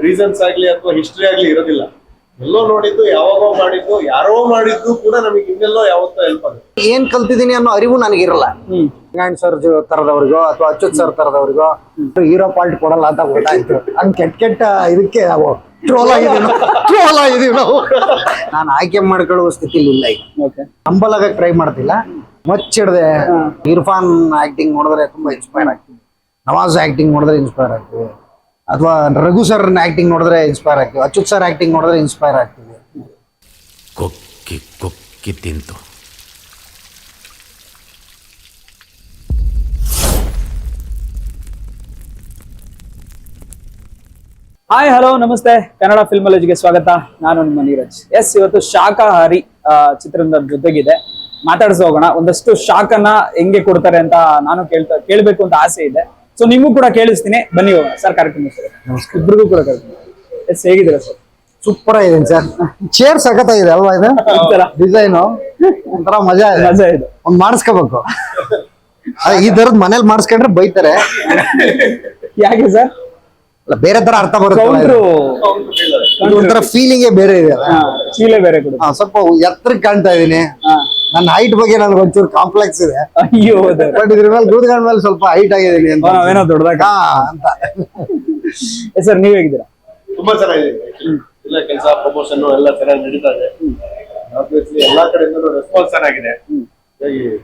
Reasons ಆಗ್ಲಿ ಅಥವಾ history ಆಗ್ಲಿ ಇರೋದಿಲ್ಲ. ಎಲ್ಲೋ ನೋಡಿದ್ದು, ಯಾವಾಗೋ ಮಾಡಿದ್ದು, ಯಾರೋ ಮಾಡಿದ್ದು ಕೂಡ ನಮಗೆ ಇನ್ನೆಲ್ಲೋ ಯಾವತ್ತೋ ಹೆಲ್ಪ್ ಆಗುತ್ತೆ. ಏನ್ ಕಲ್ತಿದೀನಿ ಅನ್ನೋ ಅರಿವು ನನಗಿರಲ್ಲ. ಗಾಂಡ್ ಸರ್ ತರದವ್ರಿಗೋ ಅಥವಾ ಅಚ್ಯುತ್ ಸರ್ ತರದವ್ರಿಗೋ ಹೀರೋ ಪಾಲ್ಟ್ ಕೊಡಲ್ಲ ಅಂತ ಗೊತ್ತಾಯ್ತು. ಹಂಗ್ ಕೆಟ್ಟ ಇದಕ್ಕೆ ನಾವು ಟ್ರೋಲ್ ಆಗಿದೀವಿ ನಾವು. ನಾನು ಆಯ್ಕೆ ಮಾಡ್ಕೊಳ್ಳುವ ಸ್ಥಿತಿಲಿ ಇಲ್ಲ ಈಗ. ನಂಬಲಾಗಕ್ ಟ್ರೈ ಮಾಡ್ತಿಲ್ಲ. ಮಚ್ಚಿಡ್ದೆ ಇರ್ಫಾನ್ ಆಕ್ಟಿಂಗ್ ನೋಡಿದ್ರೆ ತುಂಬಾ ಇನ್ಸ್ಪೈರ್ ಆಗ್ತೀವಿ. ನವಾಜ್ ಆಕ್ಟಿಂಗ್ ನೋಡಿದ್ರೆ ಇನ್ಸ್ಪೈರ್ ಆಗ್ತೀವಿ. ಅಥವಾ ರಘು ಸರ್ ಆಕ್ಟಿಂಗ್ ನೋಡಿದ್ರೆ ಇನ್ಸ್ಪೈರ್ ಆಗ್ತೀವಿ. ಅಚ್ಯುತ್ ಸರ್ ಆಕ್ಟಿಂಗ್ ನೋಡಿದ್ರೆ ಇನ್ಸ್ಪೈರ್ ಆಗ್ತೀವಿ. ಕೊಕ್ಕಿ ಕೊಕ್ಕಿ ತಿಂತು. ಹಾಯ್, ಹಲೋ, ನಮಸ್ತೆ. ಕನ್ನಡ ಫಿಲ್ಮಾಲಜಿಗೆ ಸ್ವಾಗತ. ನಾನು ನಿಮ್ಮ ನೀರಜ್. ಎಸ್, ಇವತ್ತು ಶಾಕಾಹಾರಿ ಚಿತ್ರದ ಜೊತೆಗಿದೆ ಮಾತಾಡ್ಸೋಗೋಣ. ಒಂದಷ್ಟು ಶಾಕನ್ನ ಹೆಂಗೆ ಕೊಡ್ತಾರೆ ಅಂತ ನಾನು ಕೇಳ್ಬೇಕು ಅಂತ ಆಸೆ ಇದೆ. ಸೊ ನಿಮಗೂ ಕೂಡ ಕೇಳಿಸ್ತೀನಿ, ಬನ್ನಿ ಹೋಗೋಣ ಸರ್. ಕಾರ್ಯಕ್ರಮ ಇಬ್ರಿಗೂ ಕೂಡ ಕರ್ಕೊಂಡು. ಎಸ್, ಹೇಗಿದ್ದೀರಾ ಸರ್? ಸೂಪರ್ ಆಗಿದ್ದೀನಿ ಸರ್. ಚೇರ್ ಸಖತ್ತಾಗಿದೆ ಅಲ್ವಾ? ಇದು ಡಿಸೈನು ಒಂಥರ ಮಜಾ ಇದೆ. ಒಂದ್ ಮಾಡಿಸ್ಕೋಬೇಕು. ಈ ತರದ್ ಮನೇಲಿ ಮಾಡಿಸ್ಕೊಂಡ್ರೆ ಬೈತಾರೆ. ಯಾಕೆ ಸರ್? ಬೇರೆ ತರ ಅರ್ಥ ಬರುತ್ತೆ. ಒಂಥರ ಫೀಲಿಂಗೇ ಬೇರೆ ಇದೆ. ಸ್ವಲ್ಪ ಎತ್ತರಕ್ಕೆ ಕಾಣ್ತಾ ಇದೀನಿ. ನನ್ನ ಹೈಟ್ ಬಗ್ಗೆ ನನಗೆ ಒಂಚೂರು ಕಾಂಪ್ಲೆಕ್ಸ್ ಇದೆ. ಅಯ್ಯೋ, ಬಟ್ ಇದ್ರ ಮೇಲೆ ಗೂದ್ಗಂಡ ಮೇಲೆ ಸ್ವಲ್ಪ ಹೈಟ್ ಆಗಿದ್ದೀನಿ ಅಂತ ದೊಡ್ಡದಾಗ ಅಂತ. ಸರ್, ನೀವ್ ಹೇಗಿದ್ದೀರಾ? ತುಂಬಾ ಚೆನ್ನಾಗಿದೆ. ಇಲ್ಲ, ಕೆಲಸ ಪ್ರಮೋಷನ್ ಎಲ್ಲ ಚೆನ್ನಾಗಿ ನಡೀತಾ ಇದೆ. ಎಲ್ಲಾ ಕಡೆಯಿಂದ ರೆಸ್ಪಾನ್ಸ್ ಚೆನ್ನಾಗಿದೆ.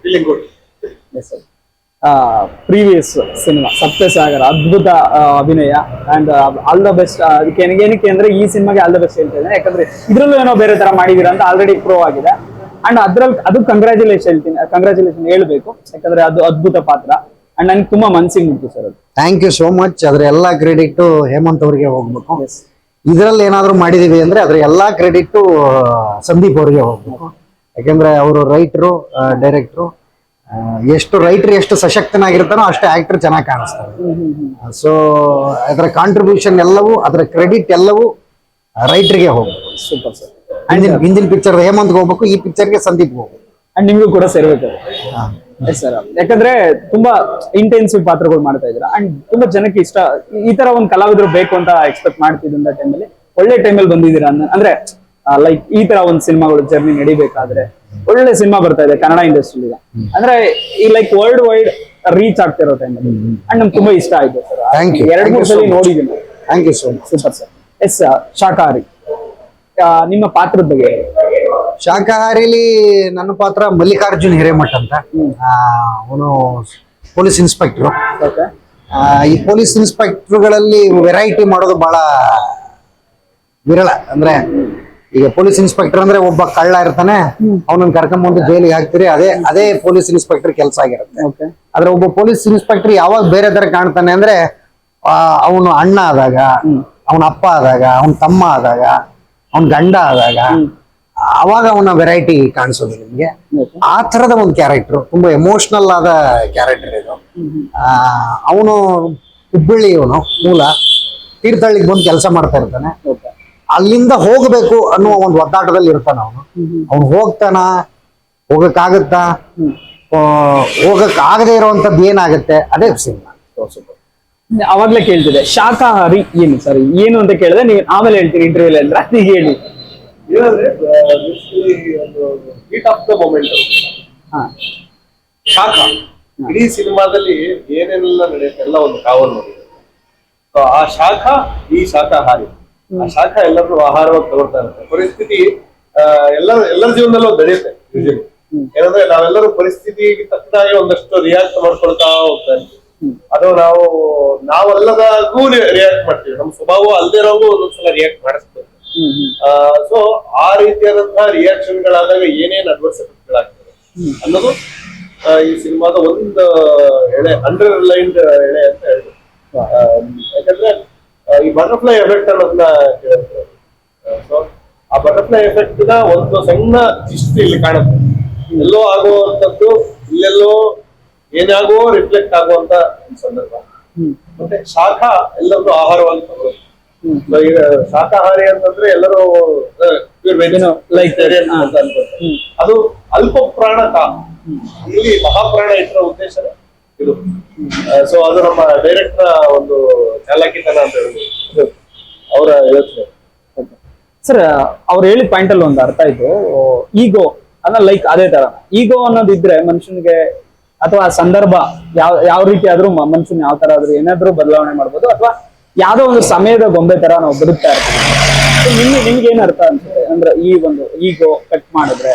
Feeling good. Previous cinema Saptasagara ಅದ್ಭುತ ಅಭಿನಯ ಅಂಡ್ ಆಲ್ ದ ಬೆಸ್ಟ್. ಅದಕ್ಕೆ ಏನಕ್ಕೆ ಅಂದ್ರೆ ಈ ಸಿನಿಮಾಗೆ ಆಲ್ ದ ಬೆಸ್ಟ್ ಹೇಳ್ತಾ ಇದ್ದೇನೆ. ಯಾಕಂದ್ರೆ ಇದ್ರಲ್ಲೂ ಏನೋ ಬೇರೆ ತರ ಮಾಡಿದೀರಾ ಅಂತ ಆಲ್ರೆಡಿ ಪ್ರೂವ್ ಆಗಿದೆ. ಅಂಡ್ ಅದ್ರಲ್ಲಿ ಅದು ಕಂಗ್ರಾಚುಲೇಷನ್ ಹೇಳ್ಬೇಕು. ಯಾಕಂದ್ರೆ ಅದು ಅದ್ಭುತ ಪಾತ್ರ ಅಂಡ್ ನನ್ಗೆ ತುಂಬಾ ಮನ್ಸಿಗೆ ಮುಟ್ತು ಸರ್ ಅದು. Thank you so much. ಅದ್ರ ಎಲ್ಲಾ ಕ್ರೆಡಿಟ್ ಹೇಮಂತ್ ಅವ್ರಿಗೆ ಹೋಗ್ಬೇಕು. ಇದ್ರಲ್ಲಿ ಏನಾದ್ರು ಮಾಡಿದೀವಿ ಅಂದ್ರೆ ಅದ್ರ ಎಲ್ಲಾ ಕ್ರೆಡಿಟ್ ಸಂದೀಪ್ ಅವ್ರಿಗೆ ಹೋಗ್ಬೇಕು. ಯಾಕಂದ್ರೆ ಅವರು ರೈಟರು, ಡೈರೆಕ್ಟ್ರು. ಎಷ್ಟು ರೈಟರ್ ಎಷ್ಟು ಸಶಕ್ತನಾಗಿರ್ತಾನೋ ಅಷ್ಟೇ ಆಕ್ಟರ್ ಚೆನ್ನಾಗಿ ಕಾಣಿಸ್ತಾರೆ. ಸೊ ಅದರ ಕಾಂಟ್ರಿಬ್ಯೂಷನ್ ಎಲ್ಲವೂ, ಅದರ ಕ್ರೆಡಿಟ್ ಎಲ್ಲವೂ ರೈಟರ್ಗೆ ಹೋಗ್ಬೇಕು. Super sir. ಹಿಂದಿನ ಪಿಕ್ಚರ್ ಹೇಮಂತ್ಗೆ ಹೋಗ್ಬೇಕು, ಈ ಪಿಕ್ಚರ್ಗೆ ಸಂದೀಪ್ ಹೋಗ್ಬೇಕು. ಅಂಡ್ ನಿಮ್ಗೂ ಕೂಡ ಸೇರ್ಬೇಕು ಸರ್. ಯಾಕಂದ್ರೆ ತುಂಬಾ ಇಂಟೆನ್ಸಿವ್ ಪಾತ್ರಗಳು ಮಾಡ್ತಾ ಇದ್ದೀರಾ ಅಂಡ್ ತುಂಬಾ ಜನಕ್ಕೆ ಇಷ್ಟ. ಈ ತರ ಒಂದು ಕಲಾವಿದರು ಬೇಕು ಅಂತ ಎಕ್ಸ್ಪೆಕ್ಟ್ ಮಾಡ್ತಿದ್ದ ಟೈಮಲ್ಲಿ ಒಳ್ಳೆ ಟೈಮಲ್ಲಿ ಬಂದಿದ್ದೀರಾ. ಅಂದ್ರೆ ಲೈಕ್ ಈ ತರ ಒಂದು ಸಿನಿಮಾಗಳು ಜರ್ನಿ ನಡಿಬೇಕಾದ್ರೆ ಒಳ್ಳೆ ಸಿನಿಮಾ ಬರ್ತಾ ಇದೆ ಕನ್ನಡ ಇಂಡಸ್ಟ್ರಿ. ಅಂದ್ರೆ ಈ ಲೈಕ್ ವರ್ಲ್ಡ್ ವೈಡ್ ರೀಚ್ ಆಗ್ತಿರೋ ಟೈಮಲ್ಲಿ ಅಂಡ್ ನಮ್ಗೆ ತುಂಬಾ ಇಷ್ಟ ಆಯ್ತು ಸರ್. 2-3 ಸಲ ನೋಡಿದ್ದೀನಿ. Thank you so much. Super sir. Yes, ಶಾಕಾಹಾರಿ ನಿಮ್ಮ ಪಾತ್ರದ ಬಗ್ಗೆ. ಶಾಕಾಹಾರಿಲಿ ನನ್ನ ಪಾತ್ರ ಮಲ್ಲಿಕಾರ್ಜುನ್ ಹಿರೇಮಠ್ ಅಂತ. ಅವನು ಪೊಲೀಸ್ ಇನ್ಸ್ಪೆಕ್ಟರ್. ಈ ಪೊಲೀಸ್ ಇನ್ಸ್ಪೆಕ್ಟರ್ಗಳಲ್ಲಿ ವೆರೈಟಿ ಮಾಡೋದು ಬಹಳ ವಿರಳ. ಅಂದ್ರೆ ಈಗ ಪೊಲೀಸ್ ಇನ್ಸ್ಪೆಕ್ಟರ್ ಅಂದ್ರೆ ಒಬ್ಬ ಕಳ್ಳ ಇರ್ತಾನೆ, ಅವನನ್ನ ಕರ್ಕೊಂಡ್ಬಂದು ಜೈಲಿಗೆ ಹಾಕ್ತಿರಿ. ಅದೇ ಪೊಲೀಸ್ ಇನ್ಸ್ಪೆಕ್ಟರ್ ಕೆಲಸ ಆಗಿರುತ್ತೆ. ಆದ್ರೆ ಒಬ್ಬ ಪೊಲೀಸ್ ಇನ್ಸ್ಪೆಕ್ಟರ್ ಯಾವಾಗ ಬೇರೆ ತರ ಕಾಣ್ತಾನೆ ಅಂದ್ರೆ ಅವನು ಅಣ್ಣ ಆದಾಗ, ಅವನ ಅಪ್ಪ ಆದಾಗ, ಅವನ ತಮ್ಮ ಆದಾಗ, ಅವನ ಗಂಡ ಆದಾಗ, ಅವಾಗ ಅವನ ವೆರೈಟಿ ಕಾಣಿಸೋದು ನಿಮ್ಗೆ. ಆ ತರದ ಒಂದು ಕ್ಯಾರೆಕ್ಟರ್, ತುಂಬಾ ಎಮೋಷನಲ್ ಆದ ಕ್ಯಾರೆಕ್ಟರ್ ಇದು. ಅವನು ಹುಬ್ಬಳ್ಳಿಯವನು, ಮೂಲ ತೀರ್ಥಹಳ್ಳಿಗೆ ಬಂದು ಕೆಲಸ ಮಾಡ್ತಾ ಇರ್ತಾನೆ. ಅಲ್ಲಿಂದ ಹೋಗ್ಬೇಕು ಅನ್ನೋ ಒಂದು ಒದ್ದಾಟದಲ್ಲಿ ಇರ್ತಾನ ಅವನು ಹೋಗಕ್ಕಾಗತ್ತಾ, ಹೋಗಕ್ಕಾಗದೇ ಇರುವಂತದ್ದು ಏನಾಗುತ್ತೆ, ಅದೇ ಸಿನಿಮಾ. ಅವಾಗ್ಲೇ ಕೇಳ್ತಿದೆ ಶಾಕಾಹಾರಿ ಏನು ಸರ್, ಏನು ಅಂತ ಕೇಳಿದ್ರೆ ನೀವು ಆಮೇಲೆ ಹೇಳ್ತೀನಿ ಇಂಟರ್ವ್ಯೂ ಅಂದ್ರೆ ಈಗ ಹೇಳಿ. ಹೀಟ್ ಆಫ್ ದ ಮೊಮೆಂಟ್ ಶಾಖ. ಇಡೀ ಸಿನಿಮಾದಲ್ಲಿ ಏನೇನೆಲ್ಲ ನಡೆಯುತ್ತೆ ಎಲ್ಲ ಒಂದು ಕಾವಲು ನೋಡಿದೆ. ಆ ಶಾಖ, ಈ ಶಾಖಾಹಾರಿ. ಆ ಶಾಖ ಎಲ್ಲರೂ ಆಹಾರವಾಗಿ ತಗೊಳ್ತಾ ಇರುತ್ತೆ. ಪರಿಸ್ಥಿತಿ ಎಲ್ಲರ ಜೀವನದಲ್ಲೂ ನಡೆಯುತ್ತೆ. ಯೂಶಲಿ ಏನಂದ್ರೆ ನಾವೆಲ್ಲರೂ ಪರಿಸ್ಥಿತಿಗೆ ತಕ್ಕನಾಗಿ ಒಂದಷ್ಟು ರಿಯಾಕ್ಟ್ ಮಾಡ್ಕೊಳ್ತಾ ಹೋಗ್ತಾ ಇರ್ತೀವಿ. ಅದು ನಾವೆಲ್ಲದಾಗೂ ರಿಯಾಕ್ಟ್ ಮಾಡ್ತೀವಿ. ನಮ್ಮ ಸ್ವಭಾವ ಅಲ್ಲದೆ ಇರೋಗೂ ಒಂದೊಂದ್ಸಲ ರಿಯಾಕ್ಟ್ ಮಾಡಿಸ್ತೇವೆ. ಸೊ ಆ ರೀತಿಯಾದಂತಹ ರಿಯಾಕ್ಷನ್ ಗಳಾದಾಗ ಏನೇನ್ ಅಡ್ವರ್ಸ್ ಎಫೆಕ್ಟ್ ಗಳಾಗ್ತದೆ ಅನ್ನೋದು ಈ ಸಿನಿಮಾದ ಒಂದು ಅಂಡರ್ಲೈನ್ಡ್ ಎಳೆ ಅಂತ ಹೇಳ್ಬೋದು. ಯಾಕಂದ್ರೆ ಈ ಬಟರ್ಫ್ಲೈ ಎಫೆಕ್ಟ್ ಅನ್ನೋದನ್ನ ಕೇಳಿರ್ತಾರೆ. ಸೊ ಆ ಬಟರ್ಫ್ಲೈ ಎಫೆಕ್ಟ್ ನ ಒಂದು ಸಣ್ಣ ಚಿಷ್ಟು ಇಲ್ಲಿ ಕಾಣುತ್ತೆ. ಎಲ್ಲೋ ಆಗುವಂತದ್ದು ಇಲ್ಲೆಲ್ಲೋ ಏನಾಗೋ ರಿಫ್ಲೆಕ್ಟ್ ಆಗುವಂತ ಸಂದರ್ಭ. ಮತ್ತೆ ಶಾಖ ಎಲ್ಲರೂ ಆಹಾರವಾಗಿ ತಗೊಳ್ಳೋದು. ಈಗ ಶಾಕಾಹಾರಿ ಅಂತಂದ್ರೆ ಎಲ್ಲರೂ ವೆಜಿಟೇರಿಯನ್ ಅಂತ ಅನ್ಕೊಳ್ತಾರೆ. ಅದು ಅಲ್ಪ ಪ್ರಾಣಕ, ಇಲ್ಲಿ ಮಹಾಪ್ರಾಣ ಇಟ್ಟಿರೋ ಉದ್ದೇಶನೇ ಇದು. ಸೊ ಅದು ನಮ್ಮ ಡೈರೆಕ್ಟರ್ ಒಂದು ಚಾಲಾಕಿತನ ಅಂತ ಹೇಳ್ಬೋದು. ಅವರ ಡೈಲಾಗ್ಸ್. ಸರ್ ಅವ್ರು ಹೇಳಿದ ಪಾಯಿಂಟ್ ಅಲ್ಲಿ ಒಂದು ಅರ್ಥ ಆಯ್ತು, ಈಗೋ ಅನ್ನ ಲೈಕ್ ಅದೇ ತರ ಈಗೋ ಅನ್ನೋದಿದ್ರೆ ಮನುಷ್ಯನಿಗೆ ಅಥವಾ ಸಂದರ್ಭ ಯಾವ ರೀತಿ ಆದ್ರೂ ಮನುಷ್ಯನ ಯಾವ ತರ ಆದ್ರೂ ಏನಾದ್ರೂ ಬದಲಾವಣೆ ಮಾಡ್ಬೋದು, ಅಥವಾ ಯಾವ್ದೋ ಒಂದು ಸಮಯದ ಗೊಂಬೆ ತರ ನಾವು ಬದುಕ್ತಾ ಇರ್ತೀವಿ. ನಿಮ್ಗೆ ಏನ್ ಅರ್ಥ ಅನ್ಸುತ್ತೆ ಅಂದ್ರೆ ಈ ಒಂದು ಈಗೋ ಕಟ್ ಮಾಡಿದ್ರೆ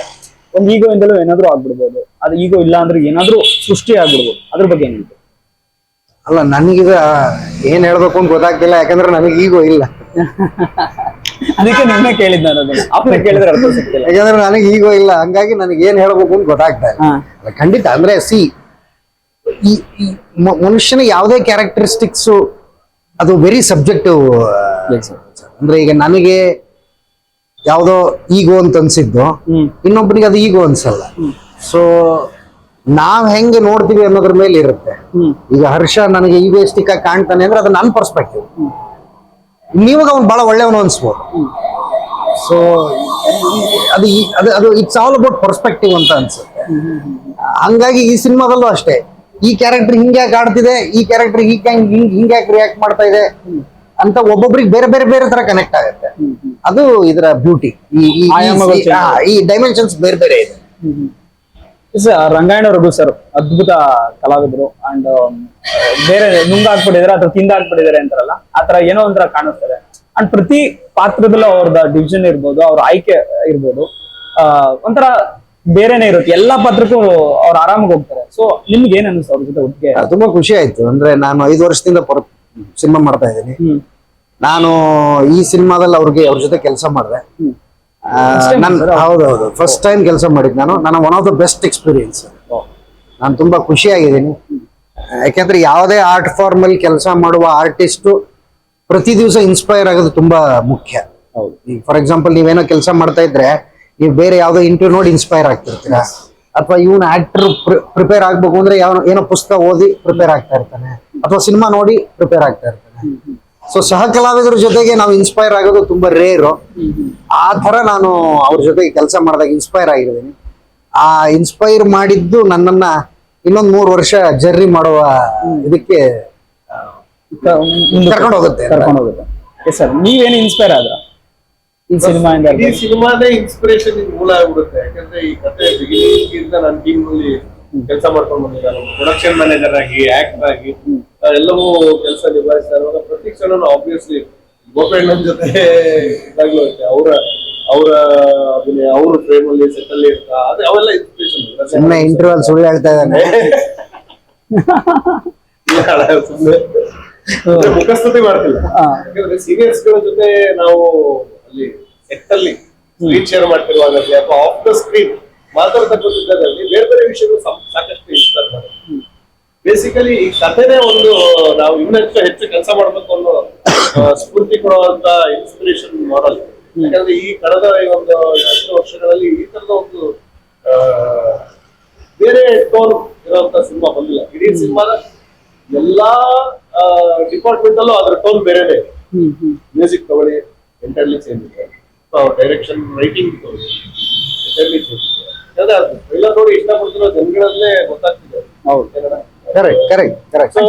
ಒಂದು ಈಗೋ ಇಂದಲೂ ಏನಾದ್ರೂ ಆಗ್ಬಿಡ್ಬೋದು, ಅದು ಈಗೋ ಇಲ್ಲ ಅಂದ್ರೆ ಏನಾದ್ರೂ ಸೃಷ್ಟಿ ಆಗ್ಬಿಡ್ಬೋದು, ಅದ್ರ ಬಗ್ಗೆ ಏನಿದೆ? ಅಲ್ಲ, ನನಗೀಗ ಏನ್ ಹೇಳ್ಬೇಕು ಅಂತ ಗೊತ್ತಾಗ್ತಿಲ್ಲ, ಯಾಕಂದ್ರೆ ನನಗೆ ಈಗೋ ಇಲ್ಲ. ಅದಕ್ಕೆ ನಿನ್ನೆ ಕೇಳಿದ್ ನಾನು ಅದನ್ನ. ಅವ್ರನ್ನ ಕೇಳಿದ್ರೆ ಅರ್ಥ ಸಿಗ್ತಿಲ್ಲ. ಯಾಕಂದ್ರೆ ನನಗೆ ಈಗೋ ಇಲ್ಲ, ಹಂಗಾಗಿ ನನಗೆ ಏನ್ ಹೇಳ್ಬೇಕು ಅಂತ ಗೊತ್ತಾಗ್ತಾ ಇಲ್ಲ. ಅಲ್ಲ, ಖಂಡಿತ ಅಂದ್ರೆ ಈ ಮನುಷ್ಯನ ಯಾವುದೇ ಕ್ಯಾರೆಕ್ಟರಿಸ್ಟಿಕ್ಸ್ ಅದು ವೆರಿ ಸಬ್ಜೆಕ್ಟಿವ್. ಅಂದ್ರೆ ಈಗ ನನಗೆ ಯಾವ್ದೋ ಈಗೋ ಅಂತ ಅನ್ಸಿದ್ದು ಇನ್ನೊಬ್ಬನಿಗೆ ಅದು ಈಗೋ ಅನ್ಸಲ್ಲ. ಸೊ ನಾವ್ ಹೆಂಗೆ ನೋಡ್ತೀವಿ ಅನ್ನೋದ್ರ ಮೇಲೆ ಇರುತ್ತೆ. ಈಗ ಹರ್ಷ ನನಗೆ ಈಗೋಯಿಸ್ಟಿಕ್ ಆಗಿ ಕಾಣ್ತಾನೆ ಅಂದ್ರೆ ಅದು ನನ್ನ ಪರ್ಸ್ಪೆಕ್ಟಿವ್, ನೀವಾಗ ಅವ್ನು ಬಹಳ ಒಳ್ಳೆಯವನು ಅನ್ಸ್ಬೋದು. ಸೊ ಅದು ಅದು ಇಟ್ಸ್ ಆಲ್ ಅಬೌಟ್ ಪರ್ಸ್ಪೆಕ್ಟಿವ್ ಅಂತ ಅನ್ಸುತ್ತೆ. ಹಂಗಾಗಿ ಈ ಸಿನಿಮಾದಲ್ಲೂ ಅಷ್ಟೇ, ಈ ಕ್ಯಾರೆಕ್ಟರ್ ಹಿಂಗ್ಯಾಕೆ ಆಡ್ತಿದೆ, ಈ ಕ್ಯಾರೆಕ್ಟರ್ ಹಿಂಗ್ಯಾಕೆ ರಿಯಾಕ್ಟ್ ಮಾಡ್ತಾ ಇದೆ ಅಂತ ಒಬ್ಬೊಬ್ರಿಗೆ ಬೇರೆ ಬೇರೆ ಬೇರೆ ತರ ಕನೆಕ್ಟ್ ಆಗುತ್ತೆ. ಅದು ಇದರ ಬ್ಯೂಟಿ. ಈ ಡೈಮೆನ್ಷನ್ಸ್ ಬೇರೆ ಬೇರೆ ಇದೆ. ರಂಗಾಯಣ ರಘು ಸರ್ ಅದ್ಭುತ ಕಲಾವಿದರು, ಅಂಡ್ ಬೇರೆ ನುಂಗ ಹಾಕ್ಬಿಟ್ಟಿದ್ದಾರೆ ಅಥವಾ ತಿಂದ ಹಾಕ್ಬಿಟ್ಟಿದ್ದಾರೆ ಅಂತಾರಲ್ಲ, ಆತರ ಏನೋ ಒಂಥರ ಕಾಣಿಸ್ತಾರೆ. ಅಂಡ್ ಪ್ರತಿ ಪಾತ್ರದಲ್ಲೂ ಅವ್ರದ ಡಿವಿಷನ್ ಇರ್ಬೋದು, ಅವ್ರ ಆಯ್ಕೆ ಇರ್ಬೋದು, ಒಂಥರ ಬೇರೆನೆ ಇರುತ್ತೆ. ಎಲ್ಲಾ ಪಾತ್ರಕ್ಕೂ ಅವ್ರು ಆರಾಮಾಗಿ ಹೋಗ್ತಾರೆ. ಸೊ ನಿಮ್ಗೆ ಏನ್ ಅನಿಸ್ತು ಅವ್ರ ಜೊತೆ ಒಟ್ಟಿಗೆ? ತುಂಬಾ ಖುಷಿ ಆಯ್ತು. ಅಂದ್ರೆ ನಾನು 5 ವರ್ಷದಿಂದ ಸಿನಿಮಾ ಮಾಡ್ತಾ ಇದ್ದೀನಿ. ನಾನು ಈ ಸಿನಿಮಾದಲ್ಲಿ ಅವ್ರ ಜೊತೆ ಕೆಲಸ ಮಾಡಿದೆ. ಹೌದೌದು, ಫಸ್ಟ್ ಟೈಮ್ ಕೆಲಸ ಮಾಡಿದ್ ನಾನು one of the best experience. ನಾನು ತುಂಬಾ ಖುಷಿಯಾಗಿದ್ದೀನಿ. ಯಾಕೆಂದ್ರೆ ಯಾವುದೇ ಆರ್ಟ್ ಫಾರ್ಮ್ ಅಲ್ಲಿ ಕೆಲಸ ಮಾಡುವ ಆರ್ಟಿಸ್ಟ್ ಪ್ರತಿ ದಿವಸ ಇನ್ಸ್ಪೈರ್ ಆಗೋದು ತುಂಬಾ ಮುಖ್ಯ. ಈಗ ಫಾರ್ ಎಕ್ಸಾಂಪಲ್ ನೀವೇನೋ ಕೆಲಸ ಮಾಡ್ತಾ ಇದ್ರೆ ನೀವು ಬೇರೆ ಯಾವ್ದೋ ಇಂಟರ್ವ್ಯೂ ನೋಡಿ ಇನ್ಸ್ಪೈರ್ ಆಗ್ತಿರ್ತೀರಾ, ಅಥವಾ ಇವನ್ ಆಕ್ಟರ್ ಪ್ರಿಪೇರ್ ಆಗ್ಬೇಕು ಅಂದ್ರೆ ಏನೋ ಪುಸ್ತಕ ಓದಿ ಪ್ರಿಪೇರ್ ಆಗ್ತಾ ಇರ್ತಾನೆ, ಅಥವಾ ಸಿನಿಮಾ ನೋಡಿ ಪ್ರಿಪೇರ್ ಆಗ್ತಾ ಇರ್ತಾನೆ. ಸೊ ಸಹ ಕಲಾವಿದರ ಜೊತೆಗೆ ನಾವು ಇನ್ಸ್ಪೈರ್ ಆಗೋದು ತುಂಬಾ ರೇರು. ಆ ತರ ನಾನು ಅವ್ರ ಜೊತೆಗೆ ಕೆಲಸ ಮಾಡಿದಾಗ ಇನ್ಸ್ಪೈರ್ ಆಗಿದ್ದೀನಿ. ಆ ಇನ್ಸ್ಪೈರ್ ಮಾಡಿದ್ದು ನನ್ನನ್ನ ಇನ್ನೊಂದ್ 3 ವರ್ಷ ಜರ್ನಿ ಮಾಡುವ ಇದಕ್ಕೆ ಕರ್ಕೊಂಡು ಹೋಗುತ್ತೆ. ಸರ್ ನೀವೇನು ಇನ್ಸ್ಪೈರ್ ಆದ್ರ ಈ ಸಿನಿಮಾದಿಂದ? ಈ ಸಿನಿಮಾನೇ ಇನ್ಸ್ಪಿರೇಷನ್ ಮೂಲ ಆಗ್ಬಿಡುತ್ತೆ. ಯಾಕಂದ್ರೆ ಈ ಕಥೆ ಬಿಗಿನಿಂಗ್ ಇಂದ ನನ್ನ ಟೀಮ್ ನಲ್ಲಿ ಕೆಲಸ ಮಾಡ್ಕೊಂಡು ಬಂದಿದ್ದಾರೆ. ಪ್ರೊಡಕ್ಷನ್ ಮ್ಯಾನೇಜರ್ ಆಗಿ, ಆಕ್ಟರ್ ಆಗಿ ಎಲ್ಲವೂ ಕೆಲಸ ನಿಭಾಯಿಸ್ತಾ ಇರುವಾಗ ಪ್ರತಿ ಕ್ಷಣ ಆಬ್ವಿಯಸ್ಲಿ ಗೋಪಣ್ಣನ ಜೊತೆ ಇದಾಗ್ಲೂ ಇರುತ್ತೆ. ಅವರ ಅಭಿನಯ, ಅವ್ರ ಫ್ರೇಮ್ ಅಲ್ಲಿ ಸೆಟ್ ಅಲ್ಲಿ ಇರ್ತಾ ಅವೆಲ್ಲ ಇನ್ಸ್ಪಿರೇಷನ್. ಇಂಟರ್ವಲ್ ಸುಳ್ಳು ಹೇಳ್ತಾ ಇದ್ದಾನೆ. ಮುಖಸ್ತುತಿ ಮಾಡ್ತಿಲ್ಲ, ಯಾಕಂದ್ರೆ ಸೀನಿಯರ್ಸ್ ಗಳ ಜೊತೆ ನಾವು ಅಲ್ಲಿ ಸೆಟ್ ಅಲ್ಲಿ ಸ್ಕ್ರೀನ್ ಶೇರ್ ಮಾಡ್ತಿರುವಾಗ ಅಥವಾ ಆಫ್ ದ ಸ್ಕ್ರೀನ್ ಮಾತಾಡ್ತಾ ಕೂತಿದ್ದಾಗಲ್ಲಿ ಬೇರೆ ಬೇರೆ ವಿಷಯಗಳು ಸಾಕಷ್ಟು ಇನ್ಸ್ಪೈರ್ ಮಾಡುತ್ತೆ. ಬೇಸಿಕಲಿ ಈ ಕಥೆನೇ ಒಂದು ನಾವು ಇನ್ನಷ್ಟು ಹೆಚ್ಚು ಕೆಲಸ ಮಾಡ್ಬೇಕು ಅನ್ನೋ ಸ್ಫೂರ್ತಿ ಕೊಡುವಂತ ಇನ್ಸ್ಪಿರೇಷನ್ ಮಾಡಲ್. ಯಾಕಂದ್ರೆ ಈ ಕಳೆದ ಒಂದು 10 ವರ್ಷಗಳಲ್ಲಿ ಈ ತರದ ಒಂದು ಬೇರೆ ಟೋನ್ ಇರುವಂತ ಸಿನಿಮಾ ಬಂದಿಲ್ಲ. ಇಡೀ ಸಿನಿಮಾದ ಎಲ್ಲಾ ಡಿಪಾರ್ಟ್ಮೆಂಟ್ ಅಲ್ಲೂ ಅದ್ರ ಟೋನ್ ಬೇರೆನೆ. ಮ್ಯೂಸಿಕ್ ತಗೊಳ್ಳಿ, ಎಂಟೈರ್ಲಿ ಚೇಂಜ್ ಇದೆ. ಡೈರೆಕ್ಷನ್, ರೈಟಿಂಗ್ ತಗೊಳ್ಳಿ, ಎಂಟೈರ್ಲಿ ಚೇಂಜ್ ಇದೆ. ಎಲ್ಲ ನೋಡಿ ಇಷ್ಟಪಡ್ತಿರೋ ಜನಗಳಲ್ಲೇ ಗೊತ್ತಾಗ್ತಿದೆ.